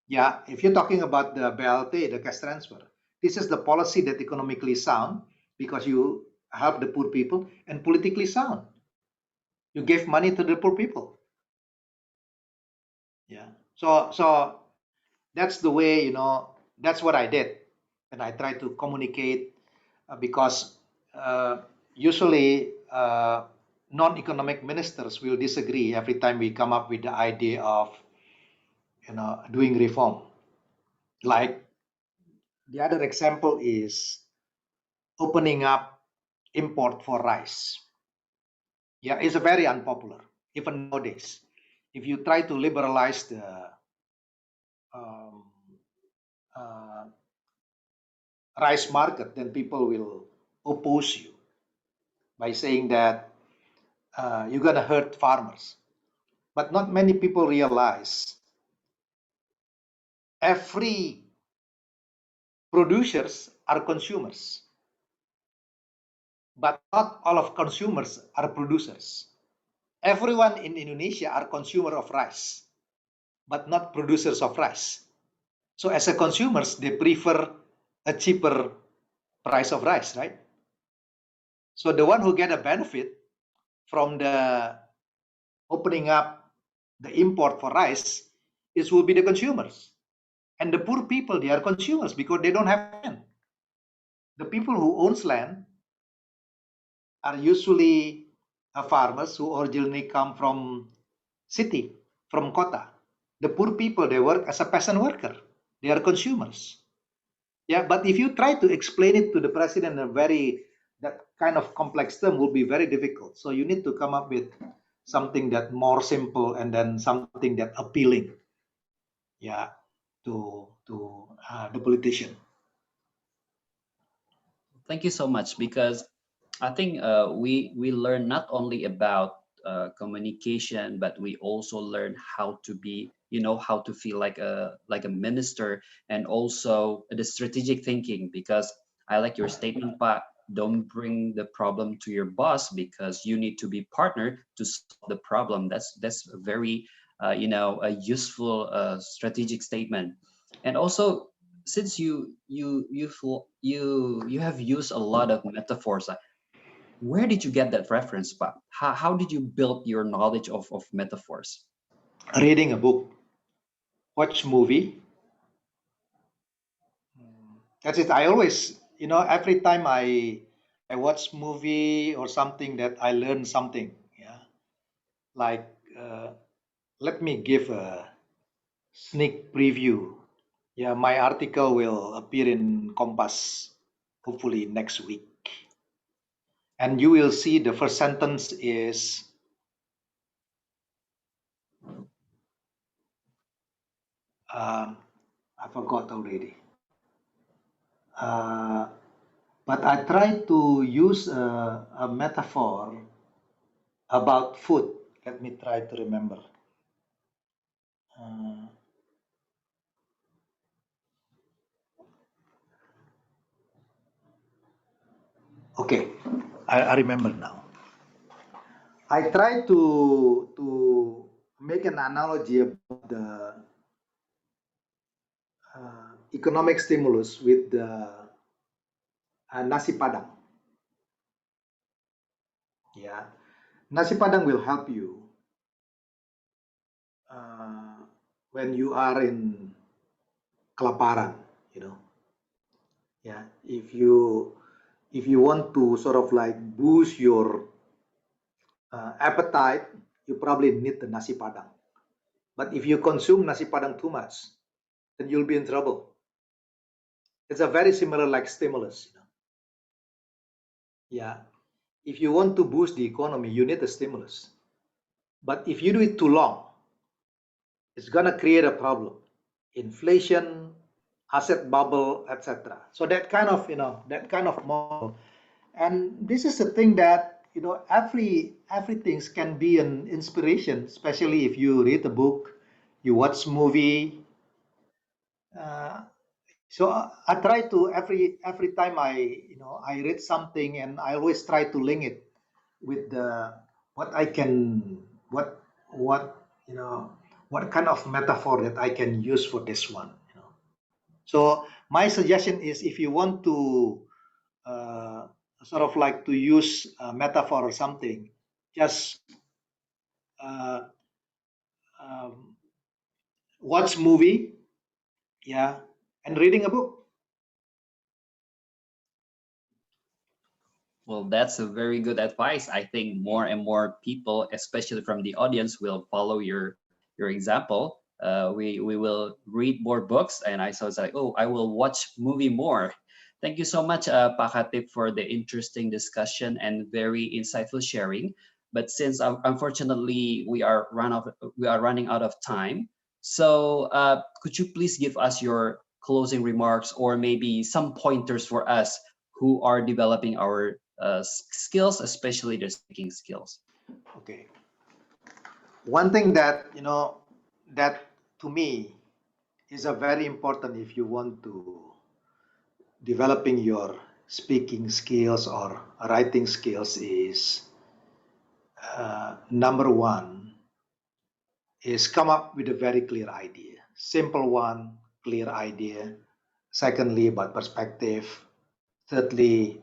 S3: Yeah, if you're talking about the BLT, the cash transfer, this is the policy that economically sound because you help the poor people and politically sound. You give money to the poor people. Yeah. So that's the way, that's what I did. And I try to communicate because usually non-economic ministers will disagree every time we come up with the idea of doing reform. Like the other example is opening up import for rice. Yeah, it's a very unpopular even nowadays. If you try to liberalize the um, uh, rice market, then people will oppose you by saying that you're going to hurt farmers. But not many people realize every producers are consumers, but not all of consumers are producers. Everyone in Indonesia are consumer of rice, but not producers of rice. So as a consumers, they prefer a cheaper price of rice, right? So the one who get a benefit from the opening up the import for rice is will be the consumers. And the poor people, they are consumers because they don't have land. The people who owns land are usually farmers who originally come from city, from kota. The poor people, they work as a peasant worker. They are consumers. Yeah, but if you try to explain it to the president in a that kind of complex term will be very difficult. So you need to come up with something that more simple and then something that appealing, yeah, to the politician.
S1: Thank you so much, because I think we learn not only about communication, but we also learn how to be, how to feel like a minister, and also the strategic thinking. Because I like your statement, but don't bring the problem to your boss, because you need to be partner to solve the problem. That's a very a useful strategic statement. And also, since you have used a lot of metaphors, where did you get that reference, Pak? How did you build your knowledge of metaphors?
S3: Reading a book, watch movie. That's it. I always, every time I watch movie or something that I learn something. Yeah, like let me give a sneak preview. Yeah, my article will appear in Kompas hopefully next week, and you will see the first sentence is I forgot already. Uh, but I try to use a metaphor about food. Let me try to remember. Uh, okay, I remember now. I try to make an analogy about the economic stimulus with the nasi padang. Yeah, nasi padang will help you uh, when you are in kelaparan. You know, yeah. If you want to sort of like boost your appetite, you probably need the nasi padang. But if you consume nasi padang too much, then you'll be in trouble. It's a very similar like stimulus. Yeah. If you want to boost the economy, you need a stimulus. But if you do it too long, it's gonna create a problem. Inflation, asset bubble, etc. So that kind of model. And this is the thing that everything can be an inspiration, especially if you read a book, you watch movie. So I try to every time I read something, and I always try to link it with the what I can what what kind of metaphor that I can use for this one. So my suggestion is, if you want to uh, sort of like to use a metaphor or something, just uh, um, watch movie, yeah, and reading a book.
S1: Well, that's a very good advice. I think more and more people, especially from the audience, will follow your example. We will read more books, and I was like, oh, I will watch movie more. Thank you so much, Pak Hatip, for the interesting discussion and very insightful sharing. But since unfortunately we are running out of time, so could you please give us your closing remarks or maybe some pointers for us who are developing our skills, especially the speaking skills?
S3: Okay. One thing that, that to me is a very important if you want to developing your speaking skills or writing skills is number one is come up with a very clear idea. Simple one, clear idea. Secondly, about perspective. Thirdly,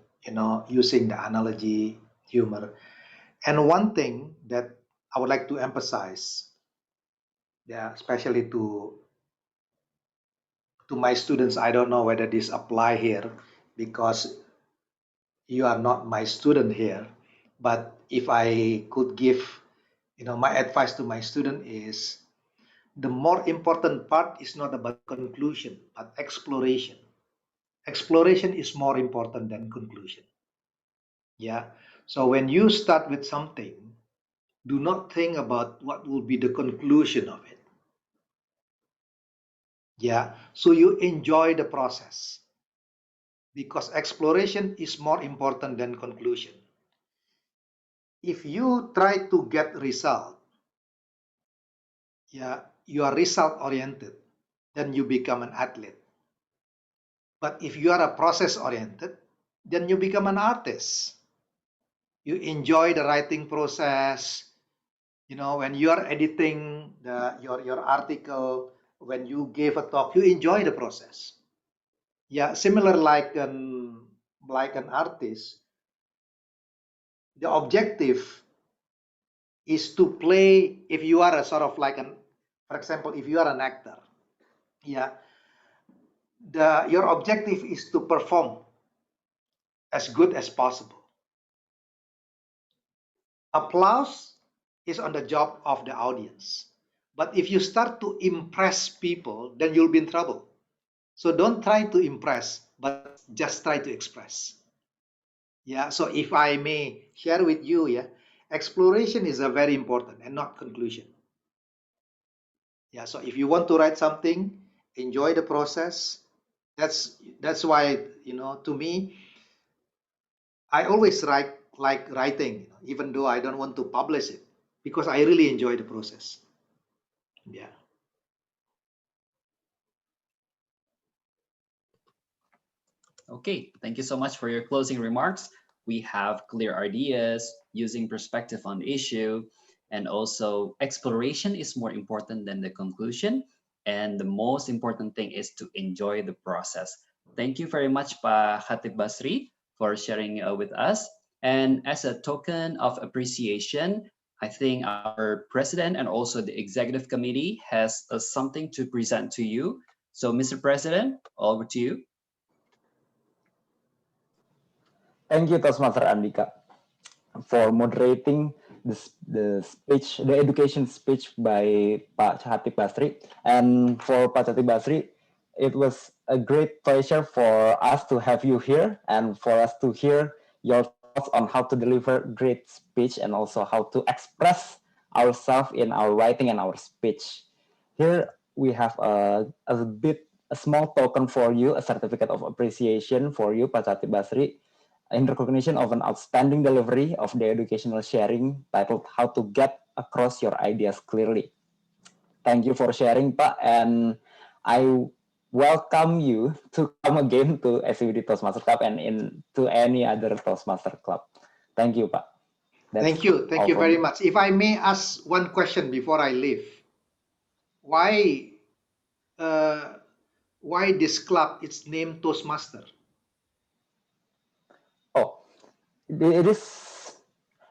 S3: using the analogy, humor. And one thing that I would like to emphasize, yeah, especially to my students, I don't know whether this apply here because you are not my student here. But if I could give, my advice to my student is the more important part is not about conclusion, but exploration. Exploration is more important than conclusion. Yeah. So when you start with something, do not think about what will be the conclusion of it. Yeah. So you enjoy the process because exploration is more important than conclusion. If you try to get result, yeah, you are result oriented, then you become an athlete. But if you are a process oriented, then you become an artist. You enjoy the writing process. When you are editing your article, when you gave a talk, you enjoy the process. Yeah, similar like an artist, the objective is to play. If you are a sort of like for example, if you are an actor, yeah, your objective is to perform as good as possible. Applause is on the job of the audience. But if you start to impress people, then you'll be in trouble. So don't try to impress, but just try to express. Yeah, so if I may share with you, yeah, exploration is a very important and not conclusion. Yeah, so if you want to write something, enjoy the process. That's why, to me, I always like writing, even though I don't want to publish it, because I really enjoy the process. Yeah.
S1: Okay, thank you so much for your closing remarks. We have clear ideas, using perspective on the issue, and also exploration is more important than the conclusion. And the most important thing is to enjoy the process. Thank you very much, Pa Chatib Basri, for sharing with us. And as a token of appreciation, I think our president and also the executive committee has something to present to you. So, Mr. President, over to you.
S2: Thank you, Toastmaster Andika, for moderating the speech, the education speech by Pak Chatib Basri. And for Pak Chatib Basri, it was a great pleasure for us to have you here and for us to hear your thoughts on how to deliver great speech and also how to express ourselves in our writing and our speech. Here we have a small token for you, a certificate of appreciation for you, Pak Chatib Basri, in recognition of an outstanding delivery of the educational sharing titled How to Get Across Your Ideas Clearly. Thank you for sharing, Pak, and I welcome you to come again to SCBD Toastmaster Club and to any other Toastmaster Club. Thank you, Pak.
S3: Thank you. Thank you very much. If I may ask one question before I leave, why this club is named Toastmaster?
S2: Oh, it is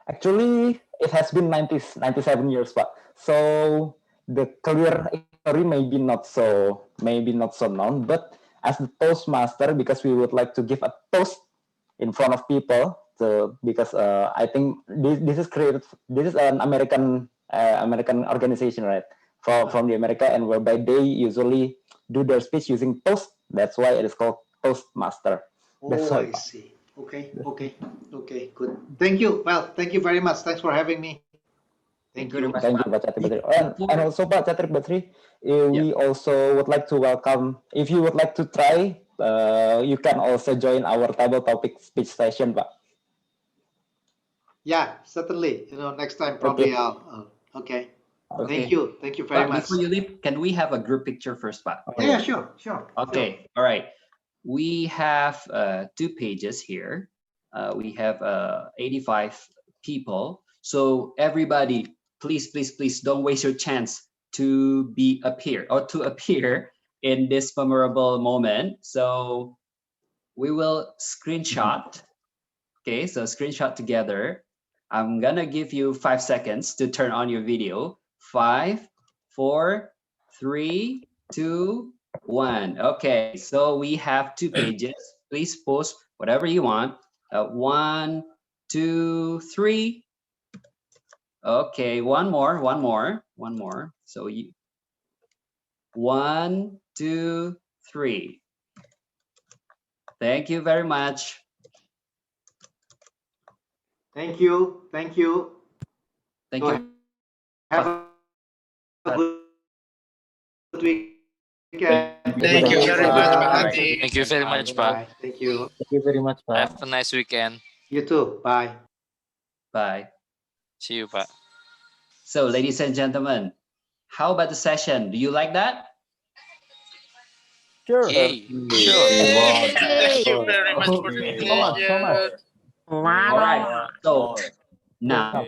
S2: actually, it has been 97 years, Pak. So the clear history maybe not so known, but as the Toastmaster, because we would like to give a toast in front of people, So because I think this is created. This is an American organization, right? From the America, and whereby they usually do their speech using toast. That's why it is called Toastmaster. That's
S3: Oh,
S2: why.
S3: I see. Okay, good. Thank you. Well, thank you very much. Thanks for having me. Thank
S1: Thank you very
S3: you.
S1: much,
S2: Thank you,
S1: Pak.
S2: Pak Chatib Basri.
S1: Before,
S2: And also, Pak Chatib Basri,
S1: yeah.
S2: we also would like to welcome, if you would like to try, you can also join our table topic speech session, Pak.
S3: Yeah, certainly. Next time
S2: Okay.
S3: probably I'll. Okay. Thank
S1: Okay.
S3: you. Thank you very
S1: But
S3: much.
S1: before you leave, can we have a group picture first, Pak?
S2: Oh,
S3: Yeah,
S2: yeah.
S3: sure.
S1: Okay. All right. We have 2 pages here. We have 85 people. So everybody, please don't waste your chance to appear in this memorable moment. So we will screenshot. Okay, so screenshot together. I'm gonna give you 5 seconds to turn on your video. 5, 4, 3, 2, 1. Okay, so we have 2 pages. Please post whatever you want. 1, 2, 3. Okay, one more. So you 1, 2, 3. Thank you very much.
S3: Thank you.
S1: Thank you.
S3: So have a good weekend.
S4: Thank you very much, Pak
S3: Bye.
S4: Ati.
S5: Thank you very much, Pak.
S3: Bye. Thank you.
S2: Thank you very much, Pak.
S5: Have a nice weekend.
S3: You too. Bye.
S1: Bye.
S5: See you, Pak.
S1: So, ladies and gentlemen, how about the session? Do you like that?
S2: Sure.
S5: Yay. Sure.
S4: Thank you very much for the invitation.
S1: All right. So now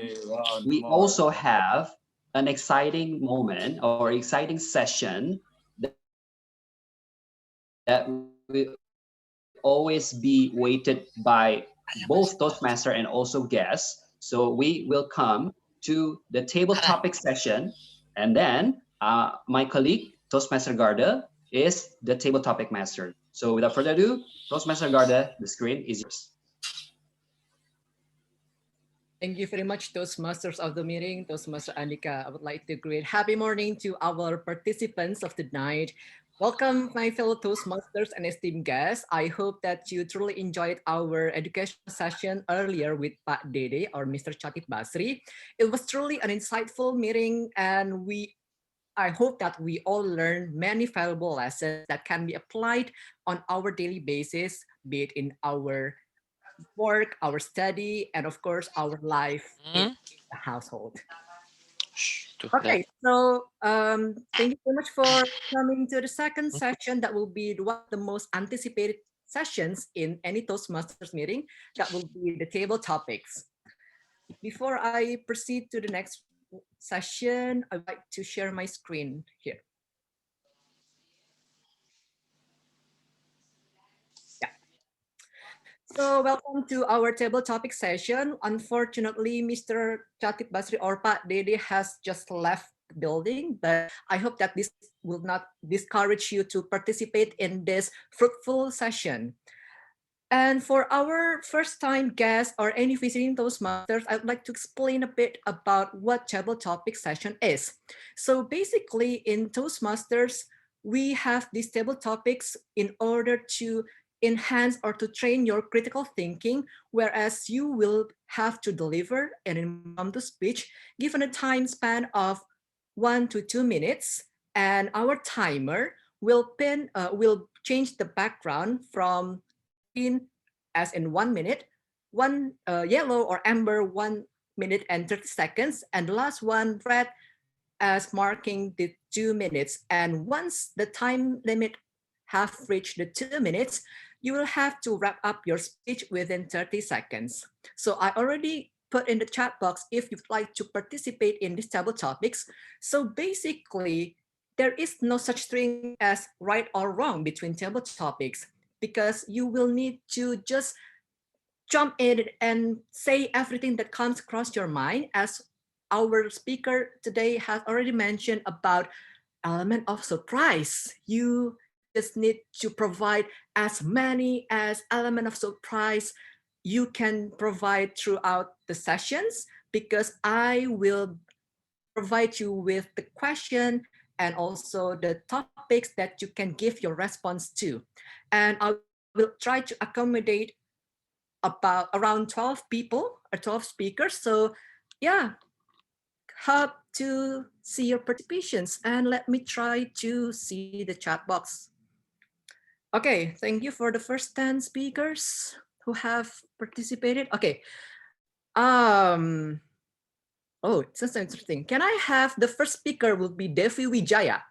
S1: we also have an exciting moment or exciting session that will always be weighted by both Toastmaster and also guests. So we will come to the table topic session, and then my colleague Toastmaster Garda is the table topic master. So without further ado, Toastmaster Garda, the screen is yours.
S6: Thank you very much, Toastmasters of the meeting, Toastmaster Andika. I would like to greet happy morning to our participants of the night. Welcome, my fellow Toastmasters and esteemed guests. I hope that you truly enjoyed our educational session earlier with Pak Dede or Mr. Chatib Basri. It was truly an insightful meeting, and I hope that we all learned many valuable lessons that can be applied on our daily basis, be it in our work, our study, and of course, our life in the household. Okay, so thank you so much for coming to the second session. That will be one of the most anticipated sessions in any Toastmasters meeting. That will be the table topics. Before I proceed to the next session, I'd like to share my screen here. So welcome to our table topic session. Unfortunately, Mr. Chatib Basri or Pak Dede has just left the building, but I hope that this will not discourage you to participate in this fruitful session. And for our first time guests or any visiting Toastmasters, I'd like to explain a bit about what table topic session is. So basically in Toastmasters, we have these table topics in order to enhance or to train your critical thinking, whereas you will have to deliver an impromptu speech given a time span of 1 to 2 minutes, and our timer will change the background from green as in 1 minute, yellow or amber 1 minute and 30 seconds, and the last one red as marking the 2 minutes. And once the time limit have reached the 2 minutes, you will have to wrap up your speech within 30 seconds. So I already put in the chat box if you'd like to participate in these table topics. So basically, there is no such thing as right or wrong between table topics, because you will need to just jump in and say everything that comes across your mind, as our speaker today has already mentioned about element of surprise. You just need to provide as many as element of surprise you can provide throughout the sessions, because I will provide you with the question and also the topics that you can give your response to. And I will try to accommodate about around 12 people or 12 speakers. So yeah, hope to see your participations, and let me try to see the chat box. Okay, thank you for the first 10 speakers who have participated. Okay. Oh, it's so interesting. Can I have the first speaker will be Devi Wijaya.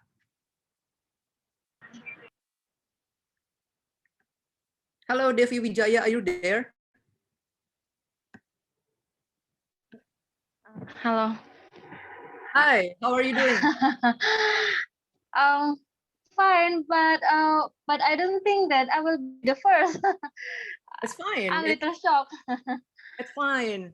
S6: Hello, Devi Wijaya, are you there?
S7: Hello.
S6: Hi, how are you doing?
S7: um, Fine, but I don't think that I will be the first.
S6: It's fine.
S7: I'm a little shocked.
S6: It's fine.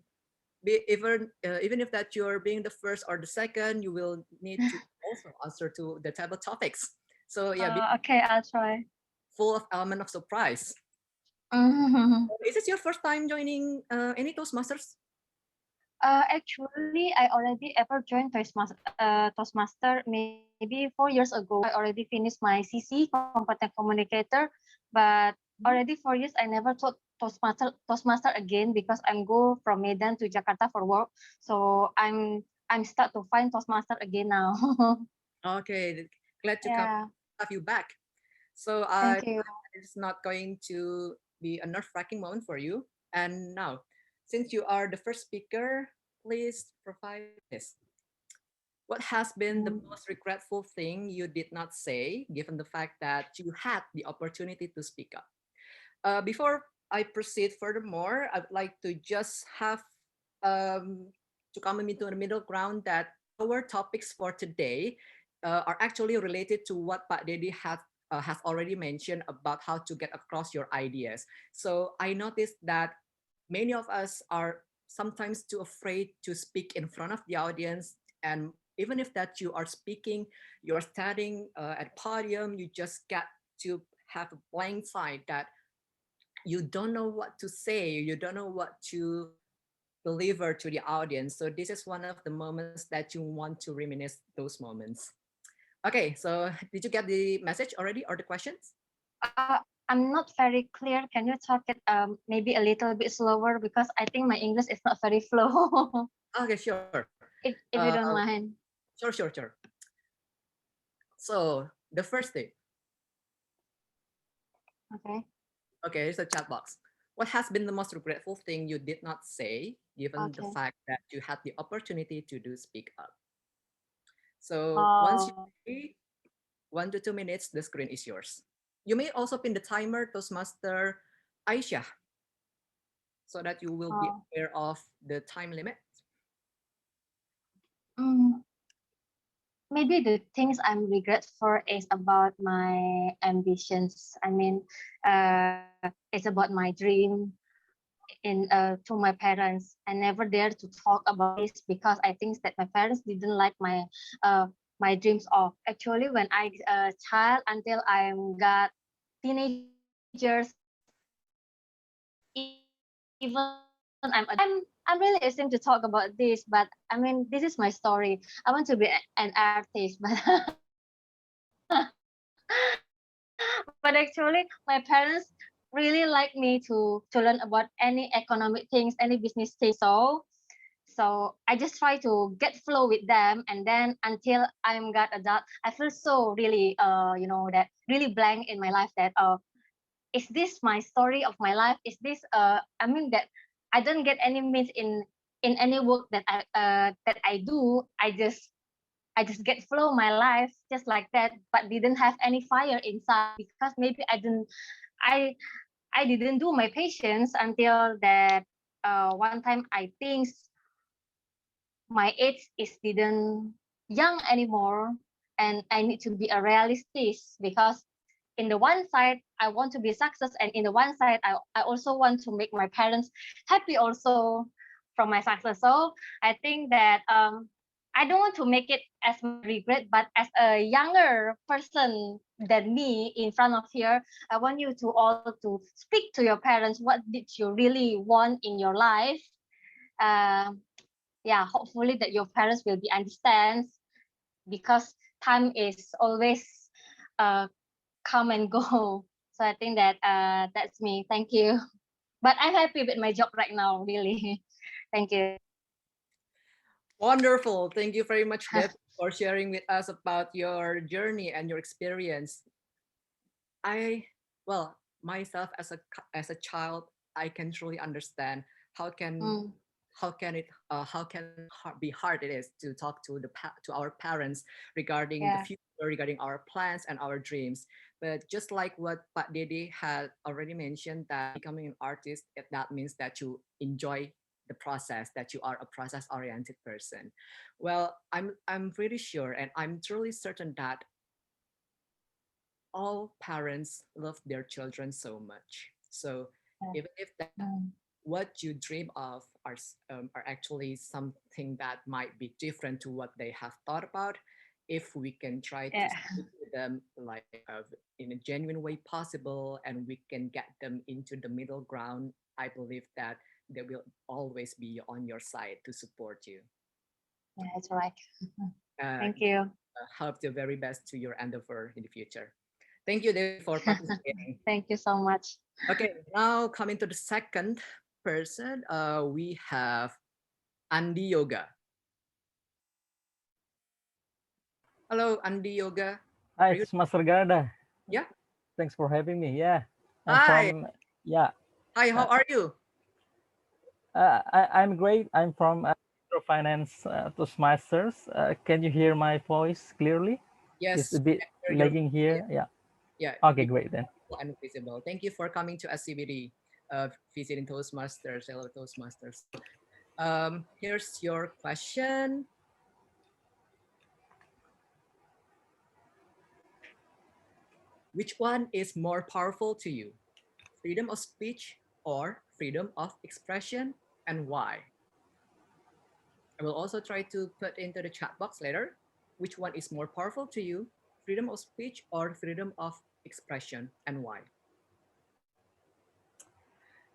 S6: Even if that you're being the first or the second, you will need to also answer to the table topics. So yeah, be
S7: Okay, I'll try.
S6: full of element of surprise. Is this your first time joining any Toastmasters?
S7: Actually, I already ever joined Toastmaster maybe 4 years ago. I already finished my CC, Competent Communicator, but already 4 years I never taught Toastmaster again because I'm go from Medan to Jakarta for work. So I'm start to find Toastmaster again now.
S6: Okay, glad to
S7: Yeah,
S6: have you back. So
S7: thank you.
S6: it's not going to be a nerve-wracking moment for you. And now, since you are the first speaker, please provide this. What has been the most regretful thing you did not say, given the fact that you had the opportunity to speak up? Before I proceed furthermore, I'd like to just have to come into the middle ground that our topics for today are actually related to what Pak Dedi has already mentioned about how to get across your ideas. So I noticed that many of us are sometimes too afraid to speak in front of the audience, and even if that you are speaking, you're standing at a podium, you just get to have a blank side that you don't know what to say, you don't know what to deliver to the audience. So this is one of the moments that you want to reminisce those moments. Okay, so did you get the message already or the questions?
S7: I'm not very clear. Can you talk it maybe a little bit slower because I think my English is not very flow.
S6: Okay, sure.
S7: If you don't mind.
S6: Sure. So the first thing.
S7: Okay.
S6: Okay, here's a chat box. What has been the most regretful thing you did not say, given the
S7: Okay.
S6: fact that you had the opportunity to do speak up? So once you say 1 to 2 minutes, the screen is yours. You may also pin the timer, Toastmaster Aisyah, so that you will be aware of the time limit.
S7: Maybe the things I'm regret for is about my ambitions. I mean, it's about my dream in to my parents. I never dare to talk about this because I think that my parents didn't like my dreams of. Actually, when I child until I got teenagers, even I'm really ashamed to talk about this, but I mean this is my story. I want to be an artist, but but actually my parents really like me to learn about any economic things, any business things. So I just try to get flow with them, and then until I'm got adult, I feel so really that really blank in my life that is this my story of my life? Is this I mean that I don't get any means in any work that I do. I just get flow my life just like that, but didn't have any fire inside because maybe I I didn't do my patience until that one time I think my age is didn't young anymore, and I need to be a realistic because in the one side I want to be success, and in the one side I also want to make my parents happy also from my success. So I think that I don't want to make it as my regret, but as a younger person than me in front of here, I want you to all to speak to your parents. What did you really want in your life? Uh, yeah, hopefully that your parents will be understands, because time is always come and go. So I think that that's me. Thank you. But I'm happy with my job right now, really. Thank you.
S6: Wonderful. Thank you very much, Deb, for sharing with us about your journey and your experience. Well, myself as a child, I can truly understand how can
S7: Mm,
S6: be hard it is to talk to to our parents regarding the
S7: yeah,
S6: future, regarding our plans and our dreams. But just like what Pak Dede had already mentioned, that becoming an artist, that means that you enjoy the process, that you are a process oriented person. Well, I'm pretty sure and I'm truly certain that all parents love their children so much. So
S7: yeah.
S6: even if that
S7: Mm,
S6: what you dream of are actually something that might be different to what they have thought about, if we can try to
S7: yeah,
S6: speak to them like in a genuine way possible, and we can get them into the middle ground, I believe that they will always be on your side to support you.
S7: yeah, that's right.
S6: uh,
S7: Thank you.
S6: Hope the very best to your endeavor in the future. Thank you, David, for participating.
S7: Thank you so much.
S6: Okay, now coming to the second person, we have Andi Yoga. Hello, Andi Yoga.
S8: Hi,
S6: Are you?
S8: it's Master Garda.
S6: Yeah.
S8: Thanks for having me. Yeah, I'm
S6: Hi.
S8: from, yeah,
S6: Hi, how are you?
S8: I'm great. I'm from Microfinance Toastmasters. Can you hear my voice clearly? It's
S6: Yes,
S8: a
S6: we
S8: bit
S6: can hear your
S8: lagging here. Yeah.
S6: yeah,
S8: Okay,
S6: you
S8: great then.
S6: and visible. Thank you for coming to SCBD, visiting Toastmasters, hello Toastmasters. Here's your question. Which one is more powerful to you? Freedom of speech or freedom of expression, and why? I will also try to put into the chat box later which one is more powerful to you, freedom of speech or freedom of expression, and why.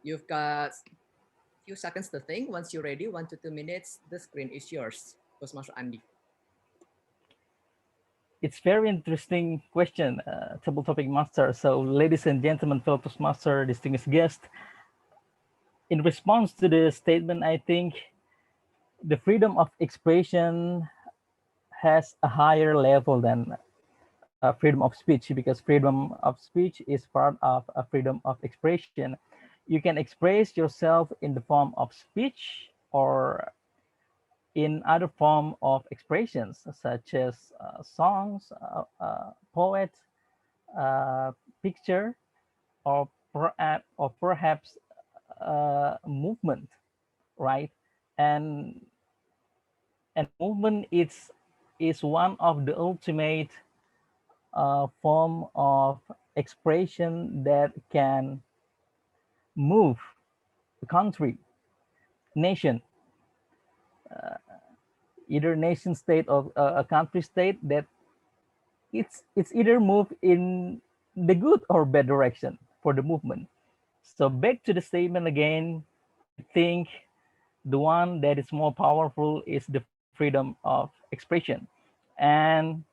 S6: You've got a few seconds to think. Once you're ready, 1 to 2 minutes, the screen is yours. Toastmaster Andi.
S8: It's very interesting question, table topic master. So, ladies and gentlemen, fellow Toastmaster, distinguished guest, in response to the statement, I think the freedom of expression has a higher level than freedom of speech, because freedom of speech is part of a freedom of expression. You can express yourself in the form of speech or in other form of expressions such as songs, poet, uh, picture, or perhaps movement, right? And movement is one of the ultimate form of expression that can move the country, nation, either nation state or a country state, that it's either move in the good or bad direction for the movement. So back to the statement again, I think the one that is more powerful is the freedom of expression. And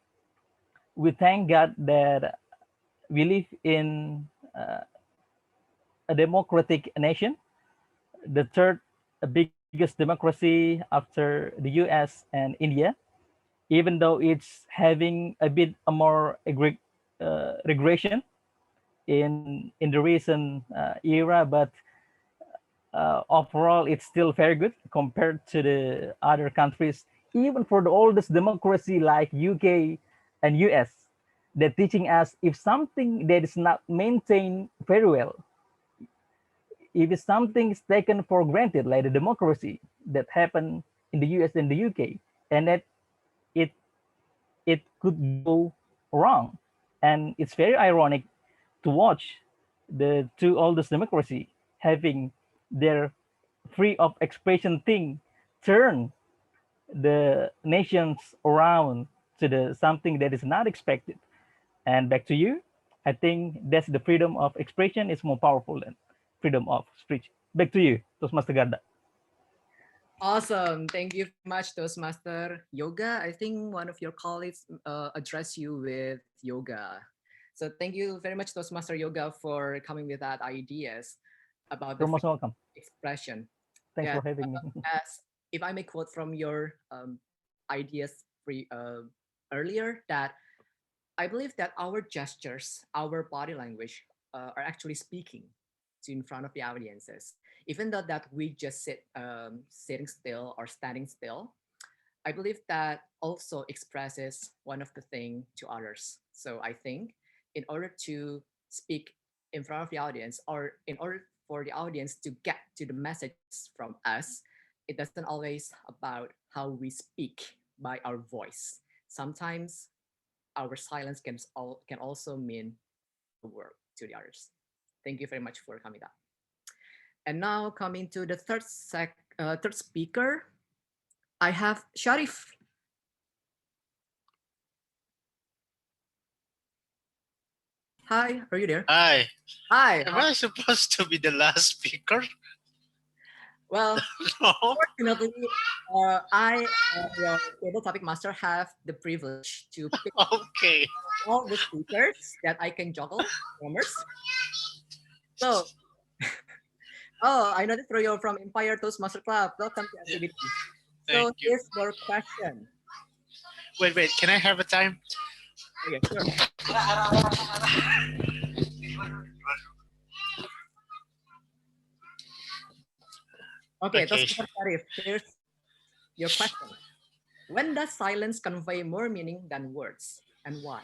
S8: we thank God that we live in a democratic nation, the third biggest democracy after the US and India, even though it's having a bit more regression in the recent era, but overall it's still very good compared to the other countries, even for the oldest democracy like UK and US. They're teaching us, if something that is not maintained very well, if something is taken for granted, like the democracy that happened in the US and the UK, and that it could go wrong. And it's very ironic to watch the two oldest democracy having their free of expression thing turn the nations around to the something that is not expected. And back to you. I think that's the freedom of expression is more powerful than freedom of speech. Back to you, Toastmaster Garda.
S6: Awesome. Thank you very much, Toastmaster Yoga. I think one of your colleagues addressed you with yoga. So thank you very much, Toastmaster Yoga, for coming with that ideas about the
S8: You're most
S6: freedom
S8: welcome.
S6: of expression.
S8: Thanks
S6: Yeah,
S8: for having me.
S6: as if I may quote from your ideas earlier, that I believe that our gestures, our body language are actually speaking to in front of the audiences. Even though that we just sitting still or standing still, I believe that also expresses one of the thing to others. So I think in order to speak in front of the audience, or in order for the audience to get to the messages from us, it doesn't always about how we speak by our voice. Sometimes our silence can also mean the word to the others. Thank you very much for coming up. And now coming to the third speaker, I have Sharif. Hi, are you there?
S4: Hi.
S6: Hi.
S4: Am I supposed to be the last speaker?
S6: Well,
S4: No.
S6: fortunately, I, your table topic master, have the privilege to pick
S4: Okay.
S6: all the speakers that I can juggle, numbers. So, oh, I noticed you're from Empire Toastmaster Club. Welcome to SCBD. So
S4: Thank you.
S6: here's your question.
S4: Wait. Can I have a time?
S6: Oh, yeah, sure. Okay, Toastmaster Sharif, here's your question. When does silence convey more meaning than words, and why?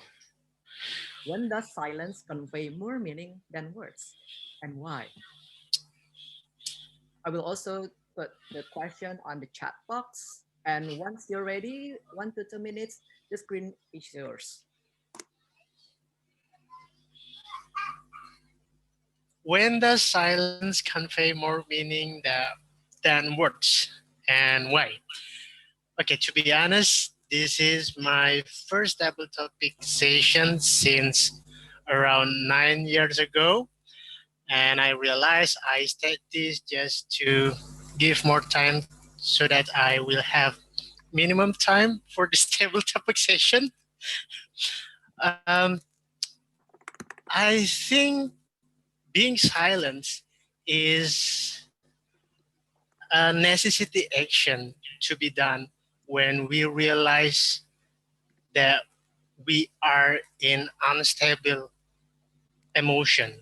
S6: When does silence convey more meaning than words, and why? I will also put the question on the chat box, and once you're ready, 1 to 2 minutes, the screen is yours.
S4: When does silence convey more meaning than words, and why? Okay, to be honest, this is my first double topic session since around 9 years ago. And I realized I started this just to give more time so that I will have minimum time for this table topic session. Um, I think being silent is a necessity action to be done when we realize that we are in unstable emotion.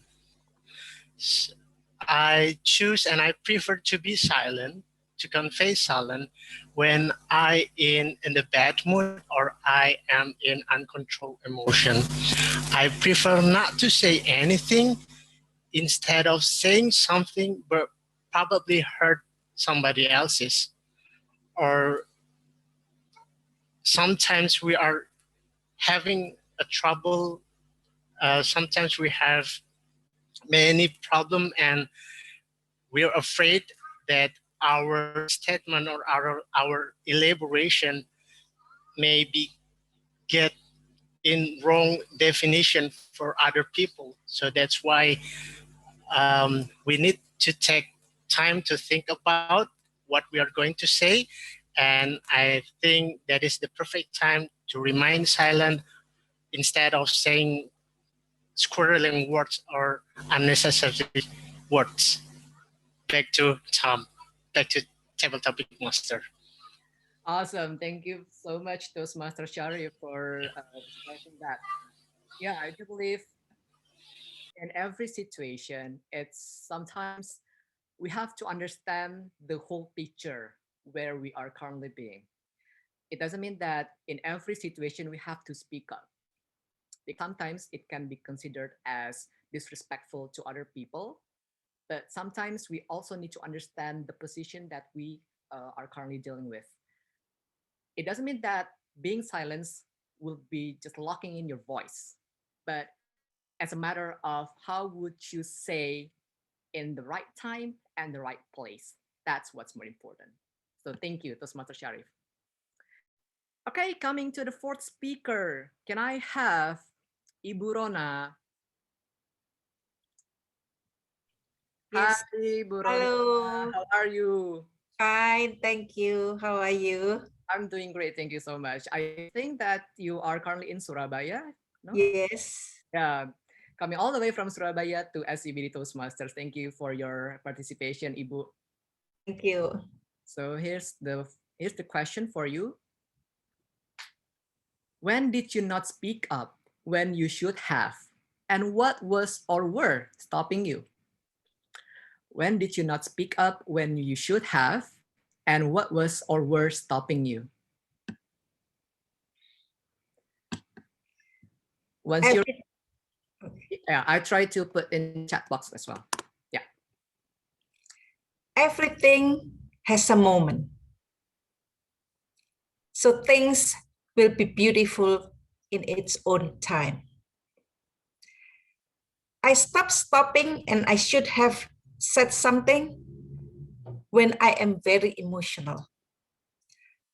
S4: I choose and I prefer to be silent, to convey silent when I in the bad mood or I am in uncontrolled emotion. I prefer not to say anything instead of saying something but probably hurt somebody else's. Or sometimes we are having a trouble. Sometimes we have many problem and we are afraid that our statement or our elaboration may be get in wrong definition for other people. So that's why we need to take time to think about what we are going to say. And I think that is the perfect time to remain silent instead of saying squirreling words or unnecessary words. Back to Tom. Back to table topic master.
S6: Awesome. Thank you so much, Toastmaster Sharif, for expressing that. Yeah, I do believe in every situation, it's sometimes we have to understand the whole picture where we are currently being. It doesn't mean that in every situation we have to speak up. Because sometimes it can be considered as disrespectful to other people, but sometimes we also need to understand the position that we are currently dealing with. It doesn't mean that being silenced will be just locking in your voice, but as a matter of how would you say in the right time and the right place. That's what's more important. So thank you, Toastmaster Sharif. Okay, coming to the fourth speaker. Can I have Ibu Rona?
S9: Yes.
S6: Hi, Ibu Rona.
S9: Hello.
S6: How are you?
S9: Fine, thank you. How are you?
S6: I'm doing great. Thank you so much. I think that you are currently in Surabaya, no?
S9: Yes.
S6: Yeah, coming all the way from Surabaya to SCBD Toastmasters. Thank you for your participation, Ibu.
S9: Thank you.
S6: So here's the question for you. When did you not speak up when you should have? And what was or were stopping you? When did you not speak up when you should have? And what was or were stopping you? Once you're, yeah, I try to put in chat box as well. Yeah.
S9: Everything has a moment. So things will be beautiful in its own time. I stopped stopping and I should have said something when I am very emotional.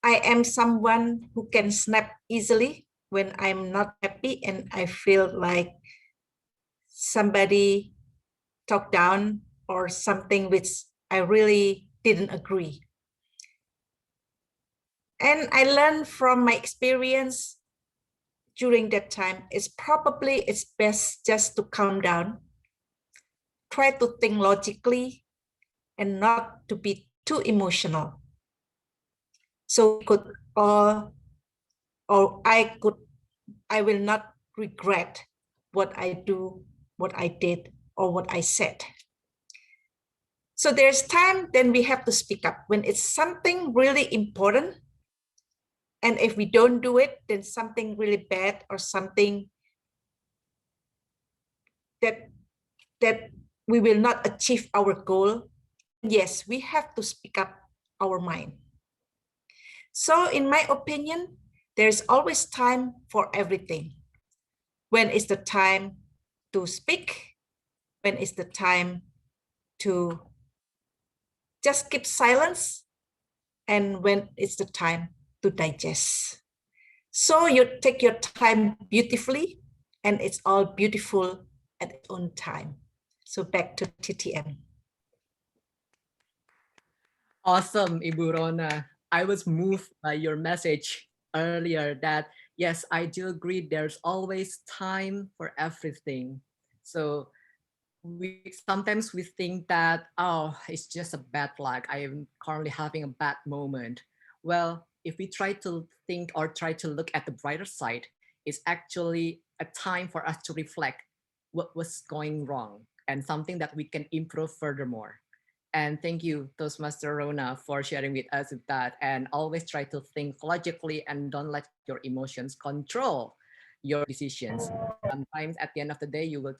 S9: I am someone who can snap easily when I'm not happy and I feel like somebody talked down or something which I really didn't agree. And I learned from my experience during that time, it's best just to calm down, try to think logically and not to be too emotional. So I will not regret what I do, what I did, or what I said. So there's time then we have to speak up when it's something really important. And if we don't do it, then something really bad or something that we will not achieve our goal. Yes, we have to speak up our mind. So in my opinion, there's always time for everything. When is the time to speak? When is the time to just keep silence? And when is the time to digest? So you take your time beautifully, and it's all beautiful at its own time. So back to TTM.
S6: Awesome, Ibu Rona. I was moved by your message earlier that, yes, I do agree there's always time for everything. So sometimes we think that, oh, it's just a bad luck. I am currently having a bad moment. Well, if we try to think or try to look at the brighter side, it's actually a time for us to reflect what was going wrong and something that we can improve furthermore. And thank you, Toastmaster Rona, for sharing with us that. And always try to think logically and don't let your emotions control your decisions. Sometimes at the end of the day, you will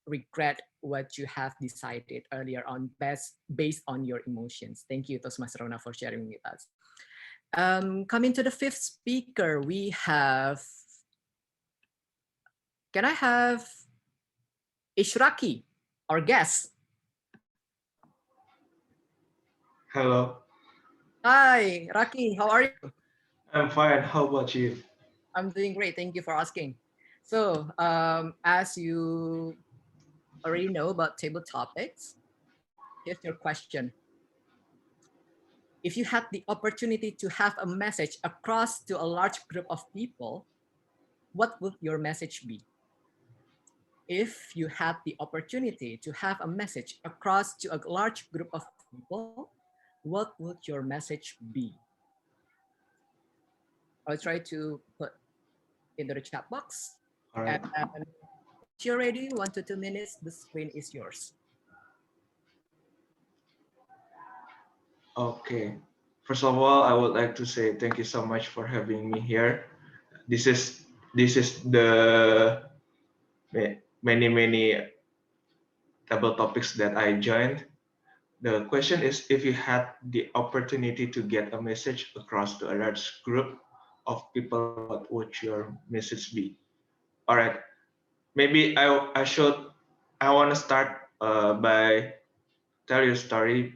S6: regret what you have decided earlier on based on your emotions. Thank you, Toastmaster Rona, for sharing with us. Coming to the fifth speaker, we have, can I have Ishraki, our guest?
S10: Hello.
S6: Hi, Raki, how are you?
S10: I'm fine. How about you?
S6: I'm doing great. Thank you for asking. So, as you already know about table topics, here's your question. If you had the opportunity to have a message across to a large group of people, what would your message be? If you had the opportunity to have a message across to a large group of people, what would your message be? I'll try to put into the chat box.
S10: All right.
S6: And if you're ready, 1 to 2 minutes, the screen is yours.
S10: Okay. First of all, I would like to say thank you so much for having me here. This is the many table topics that I joined. The question is, if you had the opportunity to get a message across to a large group of people, what would your message be? All right. Maybe I want to start by tell you a story.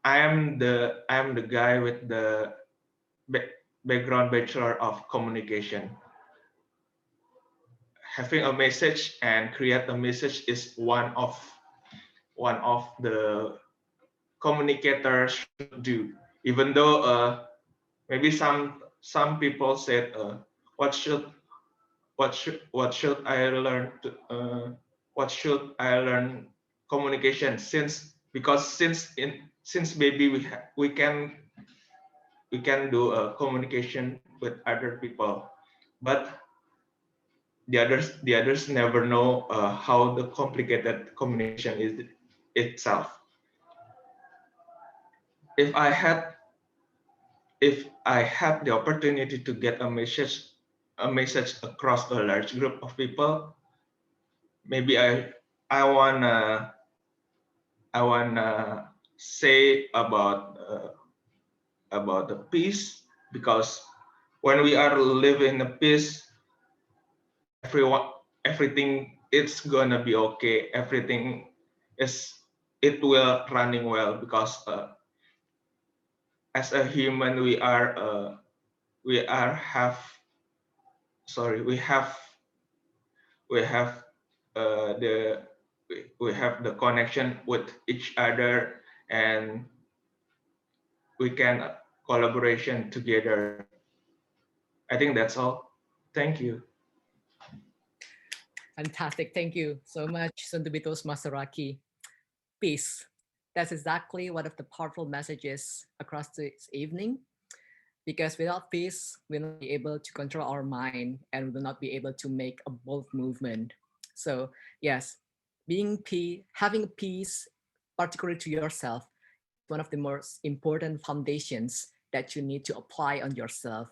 S10: I am the guy with the background bachelor of communication. Having a message and create a message is one of the communicators should do. Even though maybe some people said, what should I learn what should I learn communication, since maybe we can do a communication with other people, but the others never know how the complicated communication is itself. If I had the opportunity to get a message across a large group of people, maybe I wanna say about the peace, because when we are living in peace, everything it's gonna be okay. Everything it will running well, because as a human we have the connection with each other, and we can collaboration together. I think that's all. Thank you.
S6: Fantastic. Thank you so much, soon-to-be Toastmaster Raki. Peace. That's exactly one of the powerful messages across this evening. Because without peace, we'll not be able to control our mind and we will not be able to make a bold movement. So yes, having peace, particularly to yourself, one of the most important foundations that you need to apply on yourself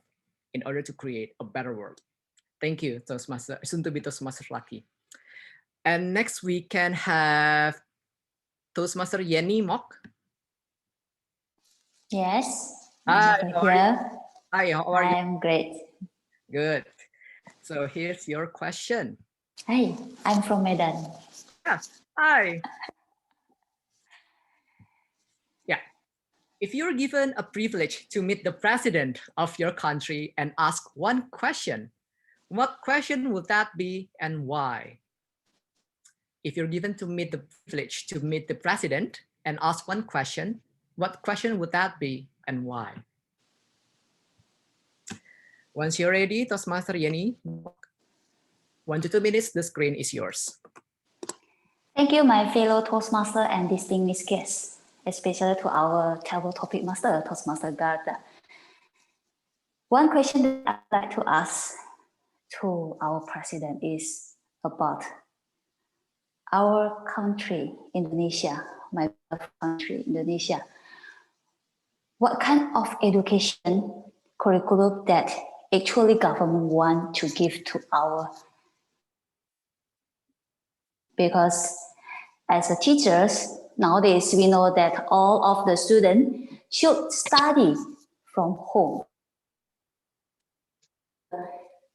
S6: in order to create a better world. Thank you, Toastmaster, soon-to-be Toastmaster Lucky. And next we can have Toastmaster Yenny Mok.
S11: Yes.
S6: Hi,
S11: I'm
S6: how are you?
S11: here.
S6: Hi, how are you?
S11: I'm great.
S6: Good. So here's your question.
S11: Hi, I'm from Medan.
S6: Yeah. Hi. Yeah. If you're given a privilege to meet the president of your country and ask one question, what question would that be and why? If you're given to meet the privilege to meet the president and ask one question, what question would that be and why? Once you're ready, Toastmaster Yenny, 1 to 2 minutes, the screen is yours.
S11: Thank you, my fellow Toastmaster and distinguished guests, especially to our table topic master, Toastmaster Garda. One question that I'd like to ask to our president is about our country, Indonesia, my country, Indonesia. What kind of education curriculum that actually government want to give to our, because as a teachers, nowadays we know that all of the students should study from home.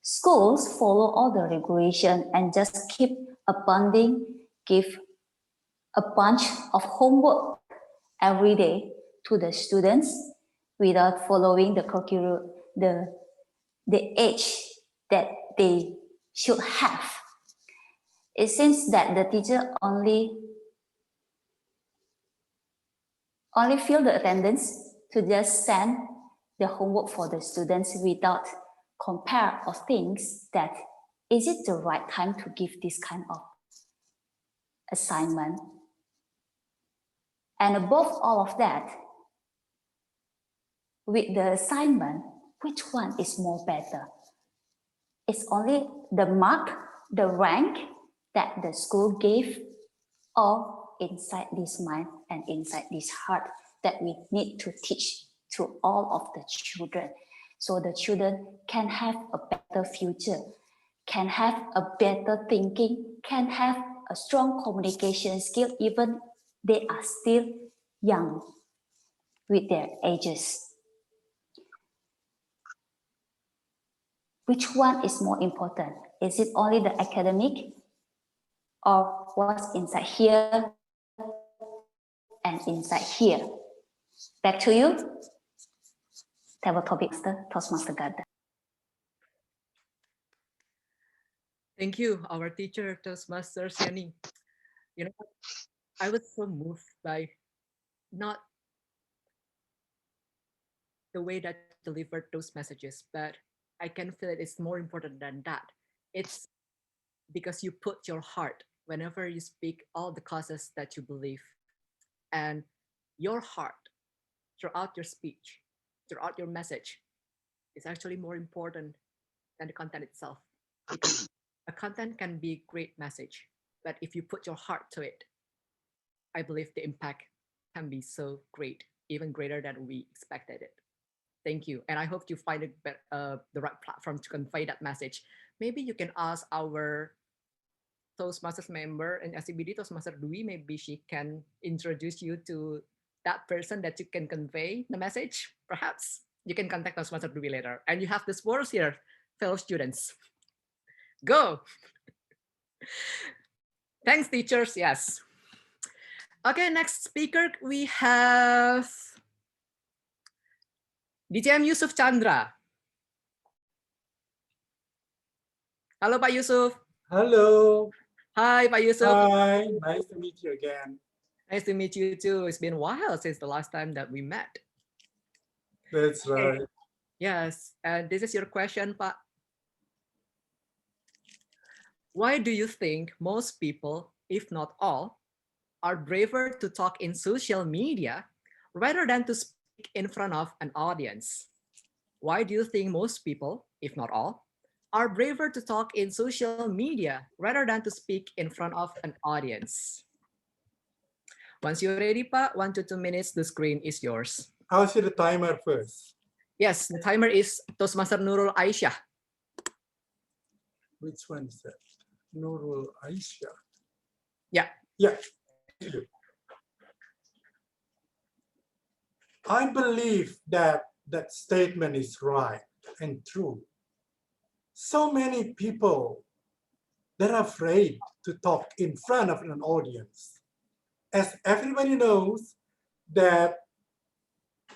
S11: Schools follow all the regulation and just keep give a bunch of homework every day to the students without following the curriculum, the age that they should have. It seems that the teacher only fill the attendance to just send the homework for the students without compare or things that is it the right time to give this kind of assignment? And above all of that, with the assignment, which one is more better? It's only the mark, the rank that the school gave, or inside this mind and inside this heart that we need to teach to all of the children, so the children can have a better future, can have a better thinking, can have a strong communication skill, even they are still young with their ages. Which one is more important? Is it only the academic, or what's inside here and inside here? Back to you. Table Topic Master, Toastmaster Garden.
S6: Thank you, our teacher, Toastmaster Yani. You know, I was so moved by not the way that you delivered those messages, but I can feel it is more important than that. It's because you put your heart whenever you speak all the causes that you believe, and your heart throughout your speech, throughout your message, is actually more important than the content itself. Because a content can be a great message, but if you put your heart to it, I believe the impact can be so great, even greater than we expected it. Thank you. And I hope you find the right platform to convey that message. Maybe you can ask our Toastmasters member and SCBD Toastmaster Dwi, maybe she can introduce you to that person that you can convey the message. Perhaps you can contact Toastmaster Dwi later. And you have the words here, fellow students. Go. Thanks, teachers. Yes. Okay, next speaker we have DCM Yusuf Chandra. Halo Pak Yusuf.
S12: Hello.
S6: Hi Pak Yusuf.
S12: Hi, nice to meet you again.
S6: Nice to meet you too. It's been a while since the last time that we met.
S12: That's right.
S6: Yes, and this is your question, Pak. Why do you think most people, if not all, are braver to talk in social media rather than to speak in front of an audience? Why do you think most people, if not all, are braver to talk in social media rather than to speak in front of an audience? Once you're ready, Pak, 1 to 2 minutes, the screen is yours.
S12: I'll see the timer first.
S6: Yes, the timer is Toastmaster Nurul Aisyah.
S12: Which one is that? Nurul Aisyah.
S6: Yeah.
S12: Yeah. I believe that that statement is right and true. So many people that are afraid to talk in front of an audience. As everybody knows that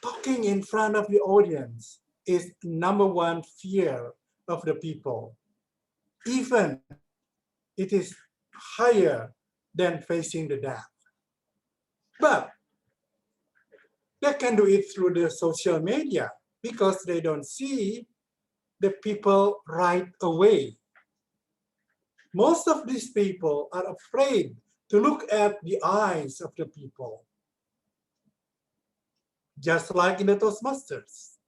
S12: talking in front of the audience is #1 fear of the people. Even it is higher than facing the death. But they can do it through the social media because they don't see the people right away. Most of these people are afraid to look at the eyes of the people. Just like in the Toastmasters,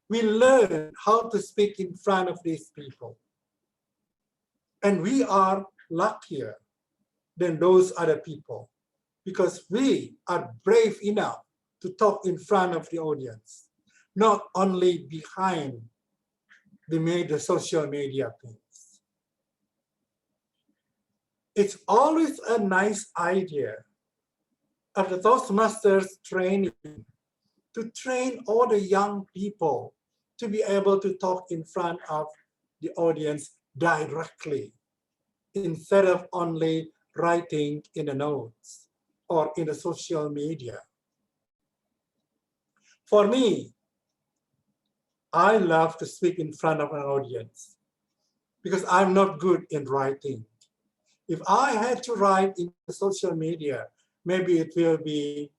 S12: we learn how to speak in front of these people. And we are luckier than those other people because we are brave enough to talk in front of the audience, not only behind the social media things. It's always a nice idea of the Toastmasters training to train all the young people to be able to talk in front of the audience directly instead of only writing in the notes or in the social media. For me, I love to speak in front of an audience because I'm not good in writing. If I had to write in social media, maybe it will be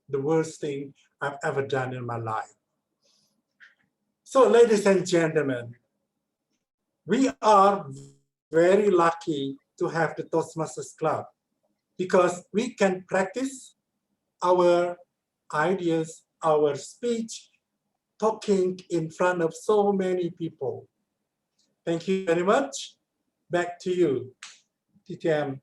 S12: the worst thing I've ever done in my life. So, ladies and gentlemen, we are very lucky to have the Toastmasters Club because we can practice our ideas, our speech, talking in front of so many people. Thank you very much. Back to you, TTM.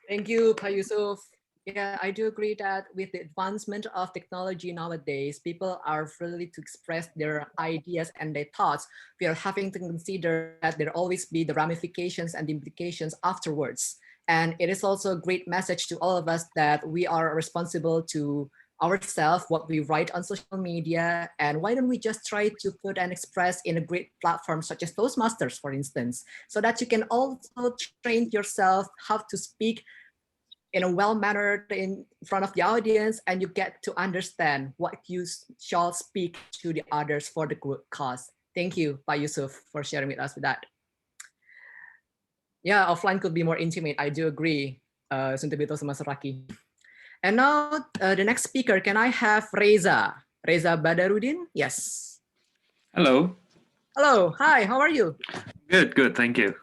S6: Thank you, Pak Yusuf. Yeah, I do agree that with the advancement of technology nowadays, people are free to express their ideas and their thoughts. We are having to consider that there always be the ramifications and the implications afterwards. And it is also a great message to all of us that we are responsible to ourselves, what we write on social media, and why don't we just try to put and express in a great platform such as Toastmasters, for instance, so that you can also train yourself how to speak in a well-mannered in front of the audience, and you get to understand what you shall speak to the others for the good cause. Thank you, Pak Yusuf, for sharing with us with that. Yeah, offline could be more intimate. I do agree, Suntibito Samasaraki. And now the next speaker, can I have Reza? Reza Badarudin? Yes.
S13: Hello.
S6: Hello. Hi, how are you?
S13: Good, good. Thank you.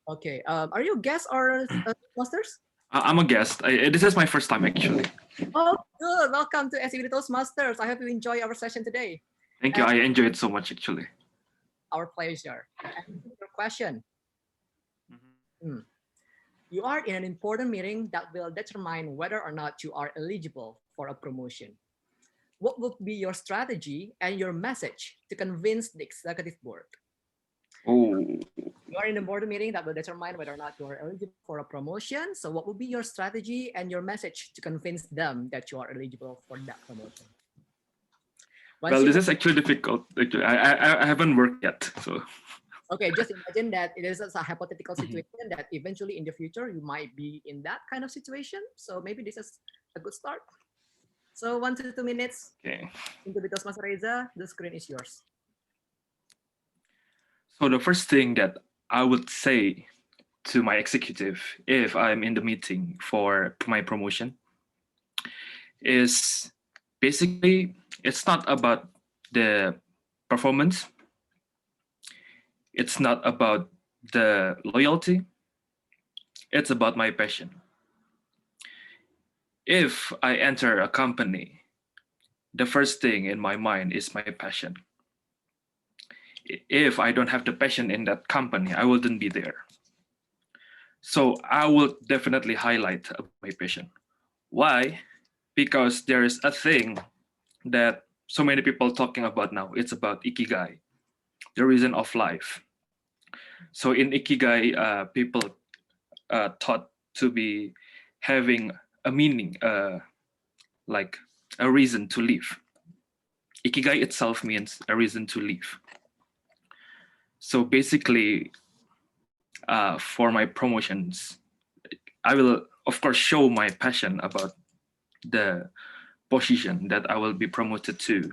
S6: Okay. Are you a guest or Toastmasters?
S13: I'm a guest. This is my first time, actually.
S6: Oh, good. Welcome to SCBD Toastmasters. I hope you enjoy our session today.
S13: Thank you. I enjoyed it so much, actually.
S6: Our pleasure. And your question. You are in an important meeting that will determine whether or not you are eligible for a promotion. What would be your strategy and your message to convince the executive board?
S13: Oh.
S6: You are in an important meeting that will determine whether or not you are eligible for a promotion. So what would be your strategy and your message to convince them that you are eligible for that promotion?
S13: Well, this is actually difficult. Actually, I haven't worked yet, so.
S6: Okay, just imagine that it is a hypothetical situation that eventually in the future you might be in that kind of situation. So maybe this is a good start. So 1 to 2 minutes.
S13: Okay.
S6: Into the Toastmaster Reza, the screen is yours.
S13: So the first thing that I would say to my executive if I'm in the meeting for my promotion is basically it's not about the performance. It's not about the loyalty. It's about my passion. If I enter a company, the first thing in my mind is my passion. If I don't have the passion in that company, I wouldn't be there. So I will definitely highlight my passion. Why? Because there is a thing that so many people talking about now. It's about ikigai, the reason of life. So in ikigai, people thought to be having a meaning, like a reason to live. Ikigai itself means a reason to live. So basically, for my promotions, I will, of course, show my passion about the position that I will be promoted to.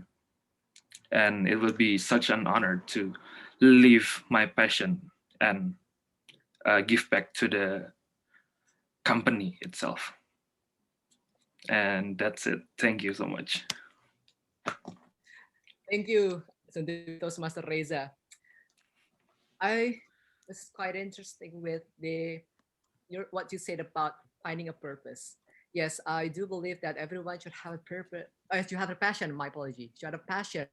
S13: And it will be such an honor to live my passion and give back to the company itself. And that's it. Thank you so much.
S6: Thank you, Toastmaster Reza. I was quite interesting with what you said about finding a purpose. Yes, I do believe that everyone should have a purpose. You have a passion. My apology. You have a passion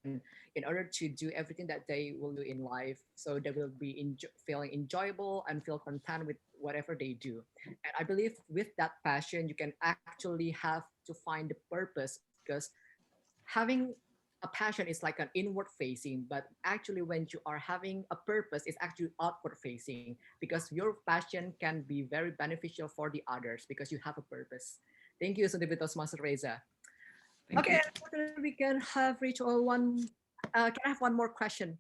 S6: in order to do everything that they will do in life, so they will be feeling enjoyable and feel content with whatever they do. And I believe with that passion, you can actually have to find the purpose, because having a passion is like an inward facing, but actually when you are having a purpose, it's actually outward facing, because your passion can be very beneficial for the others because you have a purpose. Thank you, Sundivitos Master Reza. Okay, we can have reached one. Can I have one more question?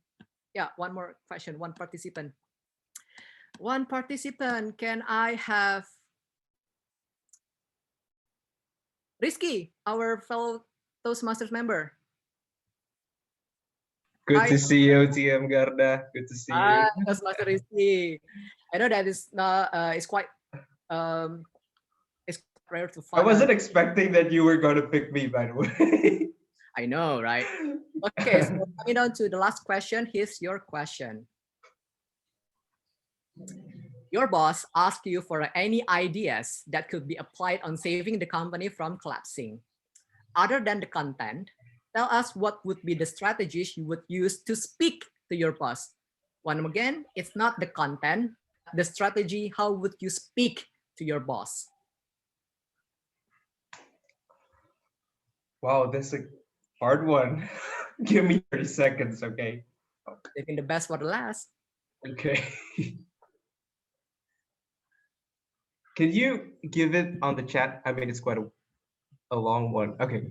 S6: Yeah, one more question. One participant. One participant. Can I have Rizky, our fellow Toastmasters member?
S14: Good to see you, TM Garda. Good to see you.
S6: Toastmaster Rizky. I know that is not. It's quite. It's rare to find.
S14: I wasn't expecting that you were going to pick me, by the way.
S6: I know, right? Okay, so coming on to the last question. Here's your question. Your boss asked you for any ideas that could be applied on saving the company from collapsing. Other than the content, tell us what would be the strategies you would use to speak to your boss. One more again, it's not the content, the strategy. How would you speak to your boss?
S14: Wow, that's a hard one. Give me 30 seconds, okay?
S6: Taking the best for the last.
S14: Okay. Can you give it on the chat? I mean, it's quite a long one. Okay.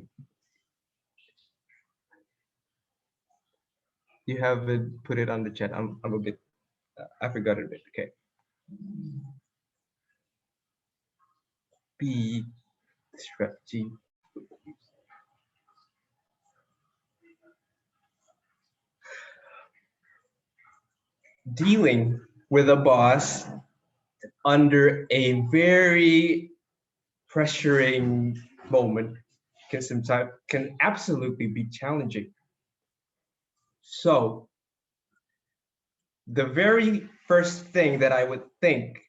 S14: You haven't put it on the chat. I'm a bit, I forgot a bit. Okay. be the strategy? Dealing with a boss under a very pressuring moment can sometimes can absolutely be challenging. So the very first thing that I would think,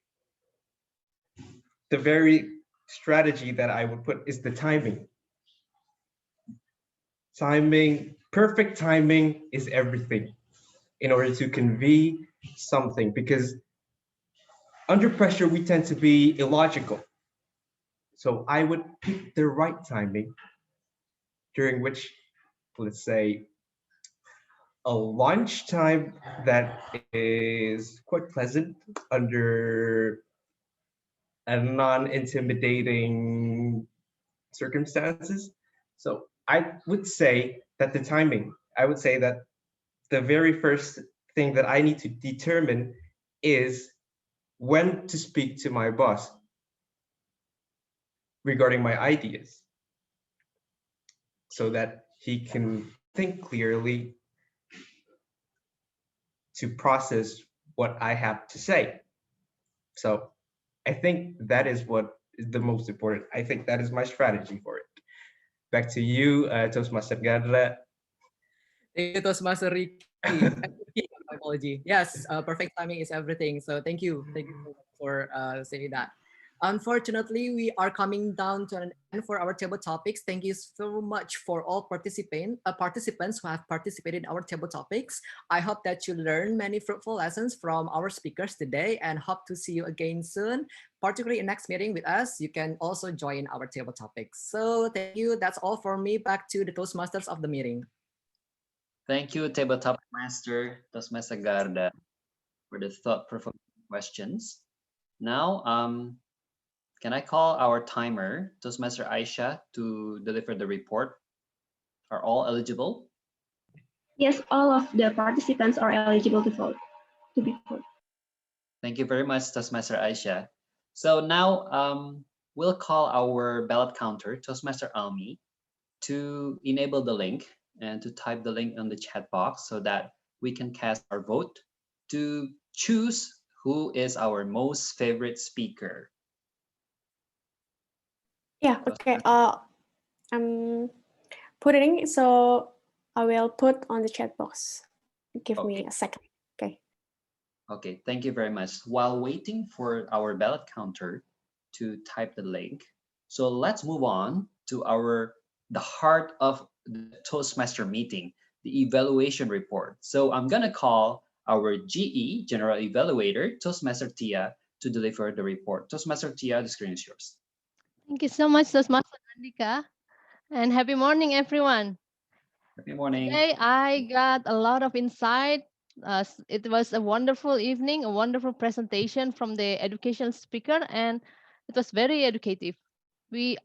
S14: the very strategy that I would put is the timing. Timing, perfect timing is everything in order to convey something, because under pressure we tend to be illogical. So I would pick the right timing during which, let's say, a lunchtime that is quite pleasant under a non-intimidating circumstances. So I would say that the timing, I would say that the very first thing that I need to determine is when to speak to my boss regarding my ideas so that he can think clearly to process what I have to say. So I think that is what is the most important. I think that is my strategy for it. Back to you, Toastmaster Gadra.
S6: Thank you, Toastmaster Ricky. My apology. Yes, perfect timing is everything. So thank you. Thank you so much for saying that. Unfortunately, we are coming down to an end for our table topics. Thank you so much for all participants who have participated in our table topics. I hope that you learned many fruitful lessons from our speakers today and hope to see you again soon, particularly in next meeting with us. You can also join our table topics. So thank you. That's all for me. Back to the Toastmasters of the meeting.
S1: Thank you, Tabletop Master Toastmaster Garda, for the thought-provoking questions. Now, can I call our timer, Toastmaster Aisha, to deliver the report? Are all eligible?
S15: Yes, all of the participants are eligible to vote.
S1: Thank you very much, Toastmaster Aisha. So now we'll call our ballot counter, Toastmaster Almi, to enable the link and to type the link on the chat box so that we can cast our vote to choose who is our most favorite speaker.
S16: Yeah, okay. I'm putting, so I will put on the chat box. Give me a second. Okay.
S1: Okay, thank you very much. While waiting for our ballot counter to type the link, so let's move on to the heart of the Toastmaster meeting, the evaluation report. So I'm gonna call our GE, General Evaluator, Toastmaster Tia, to deliver the report. Toastmaster Tia, the screen is yours.
S17: Thank you so much, Toastmaster Andika, and happy morning, everyone.
S1: Happy morning.
S17: Today, I got a lot of insight. It was a wonderful evening, a wonderful presentation from the education speaker, and it was very educative.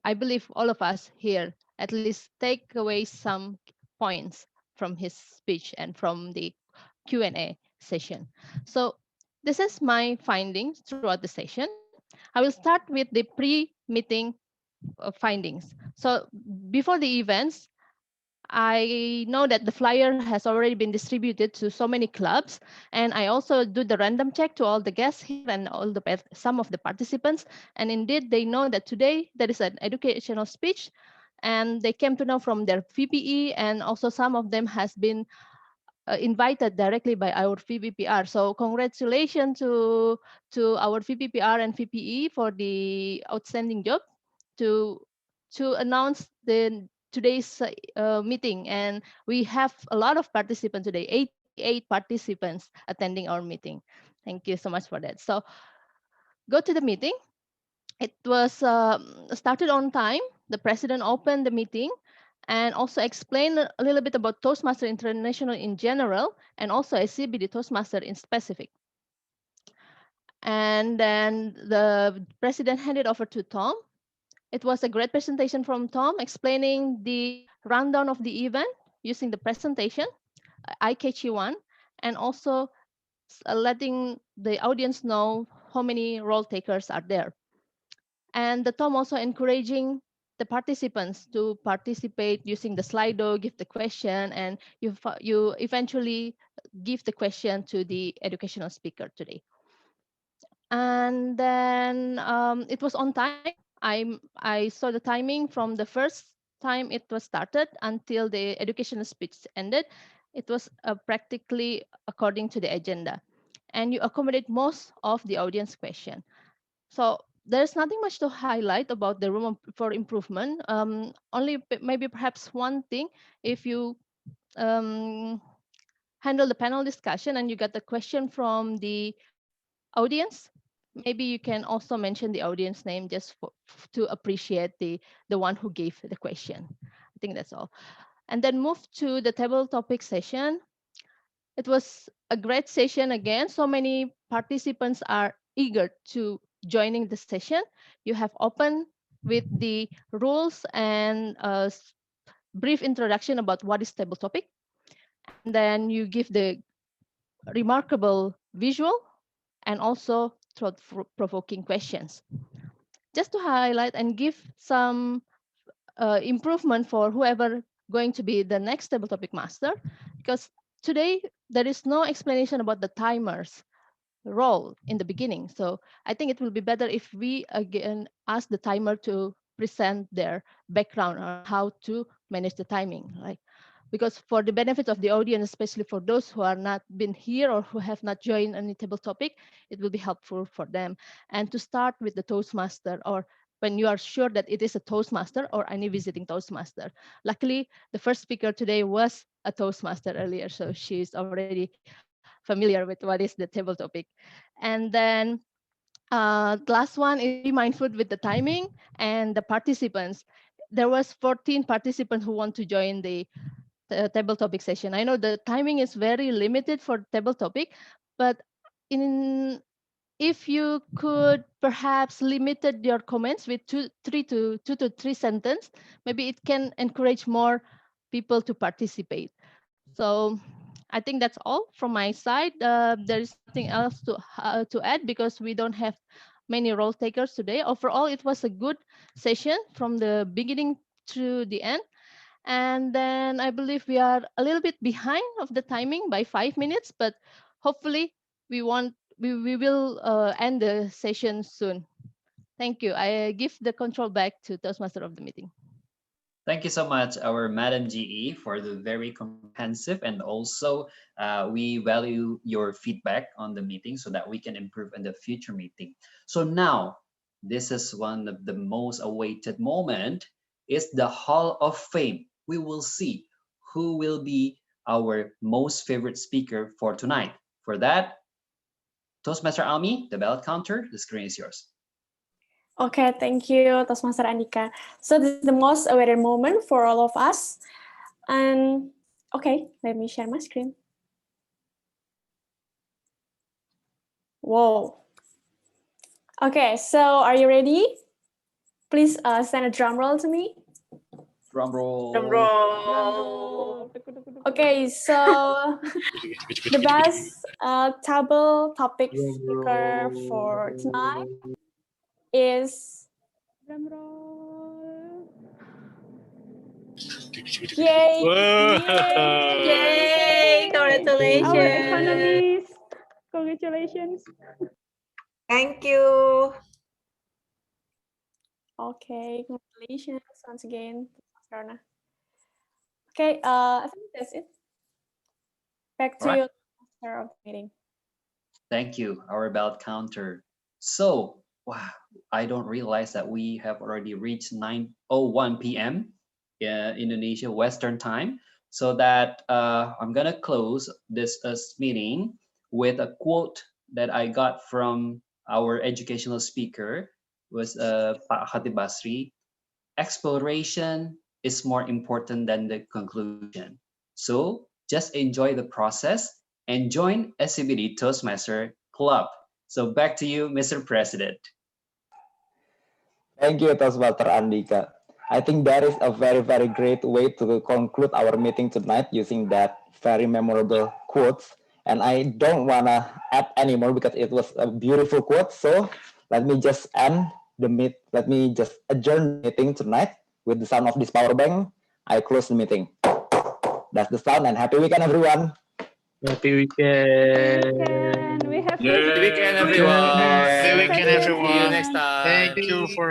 S17: I believe all of us here at least take away some points from his speech and from the Q&A session. So this is my findings throughout the session. I will start with the pre-meeting findings. So before the events, I know that the flyer has already been distributed to so many clubs, and I also do the random check to all the guests here and some of the participants. And indeed, they know that today there is an educational speech, and they came to know from their VPE, and also some of them has been invited directly by our VPPR. So congratulations to our VPPR and VPE for the outstanding job to announce today's meeting. And we have a lot of participants today, 88 participants attending our meeting. Thank you so much for that. So go to the meeting. It was started on time. The president opened the meeting and also explained a little bit about Toastmaster International in general and also SCBD Toastmaster in specific. And then the president handed over to Tom. It was a great presentation from Tom explaining the rundown of the event using the presentation, eye-catchy one, and also letting the audience know how many role takers are there. And the Tom also encouraging the participants to participate using the Slido, give the question, and you eventually give the question to the educational speaker today. And then it was on time. I saw the timing from the first time it was started until the educational speech ended. It was practically according to the agenda, and you accommodate most of the audience question. So there's nothing much to highlight about the room for improvement. Only maybe perhaps one thing: if you handle the panel discussion and you get the question from the audience, maybe you can also mention the audience name just to appreciate the one who gave the question. I think that's all. And then move to the table topic session. It was a great session again. So many participants are eager to joining the session. You have opened with the rules and a brief introduction about what is table topic. And then you give the remarkable visual and also thought-provoking questions. Just to highlight and give some improvement for whoever going to be the next table topic master, because today there is no explanation about the timers role in the beginning. So I think it will be better if we again ask the timer to present their background on how to manage the timing, like, because for the benefit of the audience, especially for those who are not been here or who have not joined any table topic, it will be helpful for them. And to start with the Toastmaster, or when you are sure that it is a Toastmaster or any visiting Toastmaster. Luckily, the first speaker today was a Toastmaster earlier, so she's already familiar with what is the table topic. And then the last one is be mindful with the timing and the participants. There was 14 participants who want to join the table topic session. I know the timing is very limited for table topic, but if you could perhaps limited your comments with two to three sentences, maybe it can encourage more people to participate. So I think that's all from my side. There is nothing else to add because we don't have many role takers today. Overall, it was a good session from the beginning to the end. And then I believe we are a little bit behind of the timing by 5 minutes, but hopefully we will end the session soon. Thank you. I give the control back to Toastmaster of the meeting.
S1: Thank you so much, our Madam GE, for the very comprehensive, and also we value your feedback on the meeting so that we can improve in the future meeting. So now, this is one of the most awaited moment, is the Hall of Fame. We will see who will be our most favorite speaker for tonight. For that, Toastmaster Almi, the ballot counter, the screen is yours.
S16: Okay, thank you, Toastmaster Andika. So this is the most awaited moment for all of us. And okay, let me share my screen. Whoa. Okay, so are you ready? Please send a drum roll to me.
S1: Drum roll.
S16: Drum roll. Okay, so the best table topic speaker for tonight is drum roll. Yay!
S17: Whoa.
S16: Yay!
S9: Congratulations!
S16: Our economist. Congratulations.
S9: Thank you.
S16: Okay, congratulations once again, Rona. Okay, I think that's it. Back to you, Master of the meeting.
S1: Thank you, our ballot counter. So, wow, I don't realize that we have already reached 9:01 p.m. Indonesia Western time. So that I'm gonna close this meeting with a quote that I got from our educational speaker, was Pak Chatib Basri. Exploration is more important than the conclusion. So just enjoy the process and join SCBD Toastmaster Club. So back to you, Mr. President.
S2: Thank you, Toastmaster Andika. I think that is a very, very great way to conclude our meeting tonight using that very memorable quotes. And I don't want to add anymore because it was a beautiful quote. So let me just end let me just adjourn the meeting tonight with the sound of this power bank. I close the meeting. That's the sound, and happy weekend, everyone.
S5: Happy weekend.
S16: We have
S5: Happy weekend, everyone.
S4: Happy weekend,
S5: See you
S4: everyone.
S5: next time.
S4: Thank you for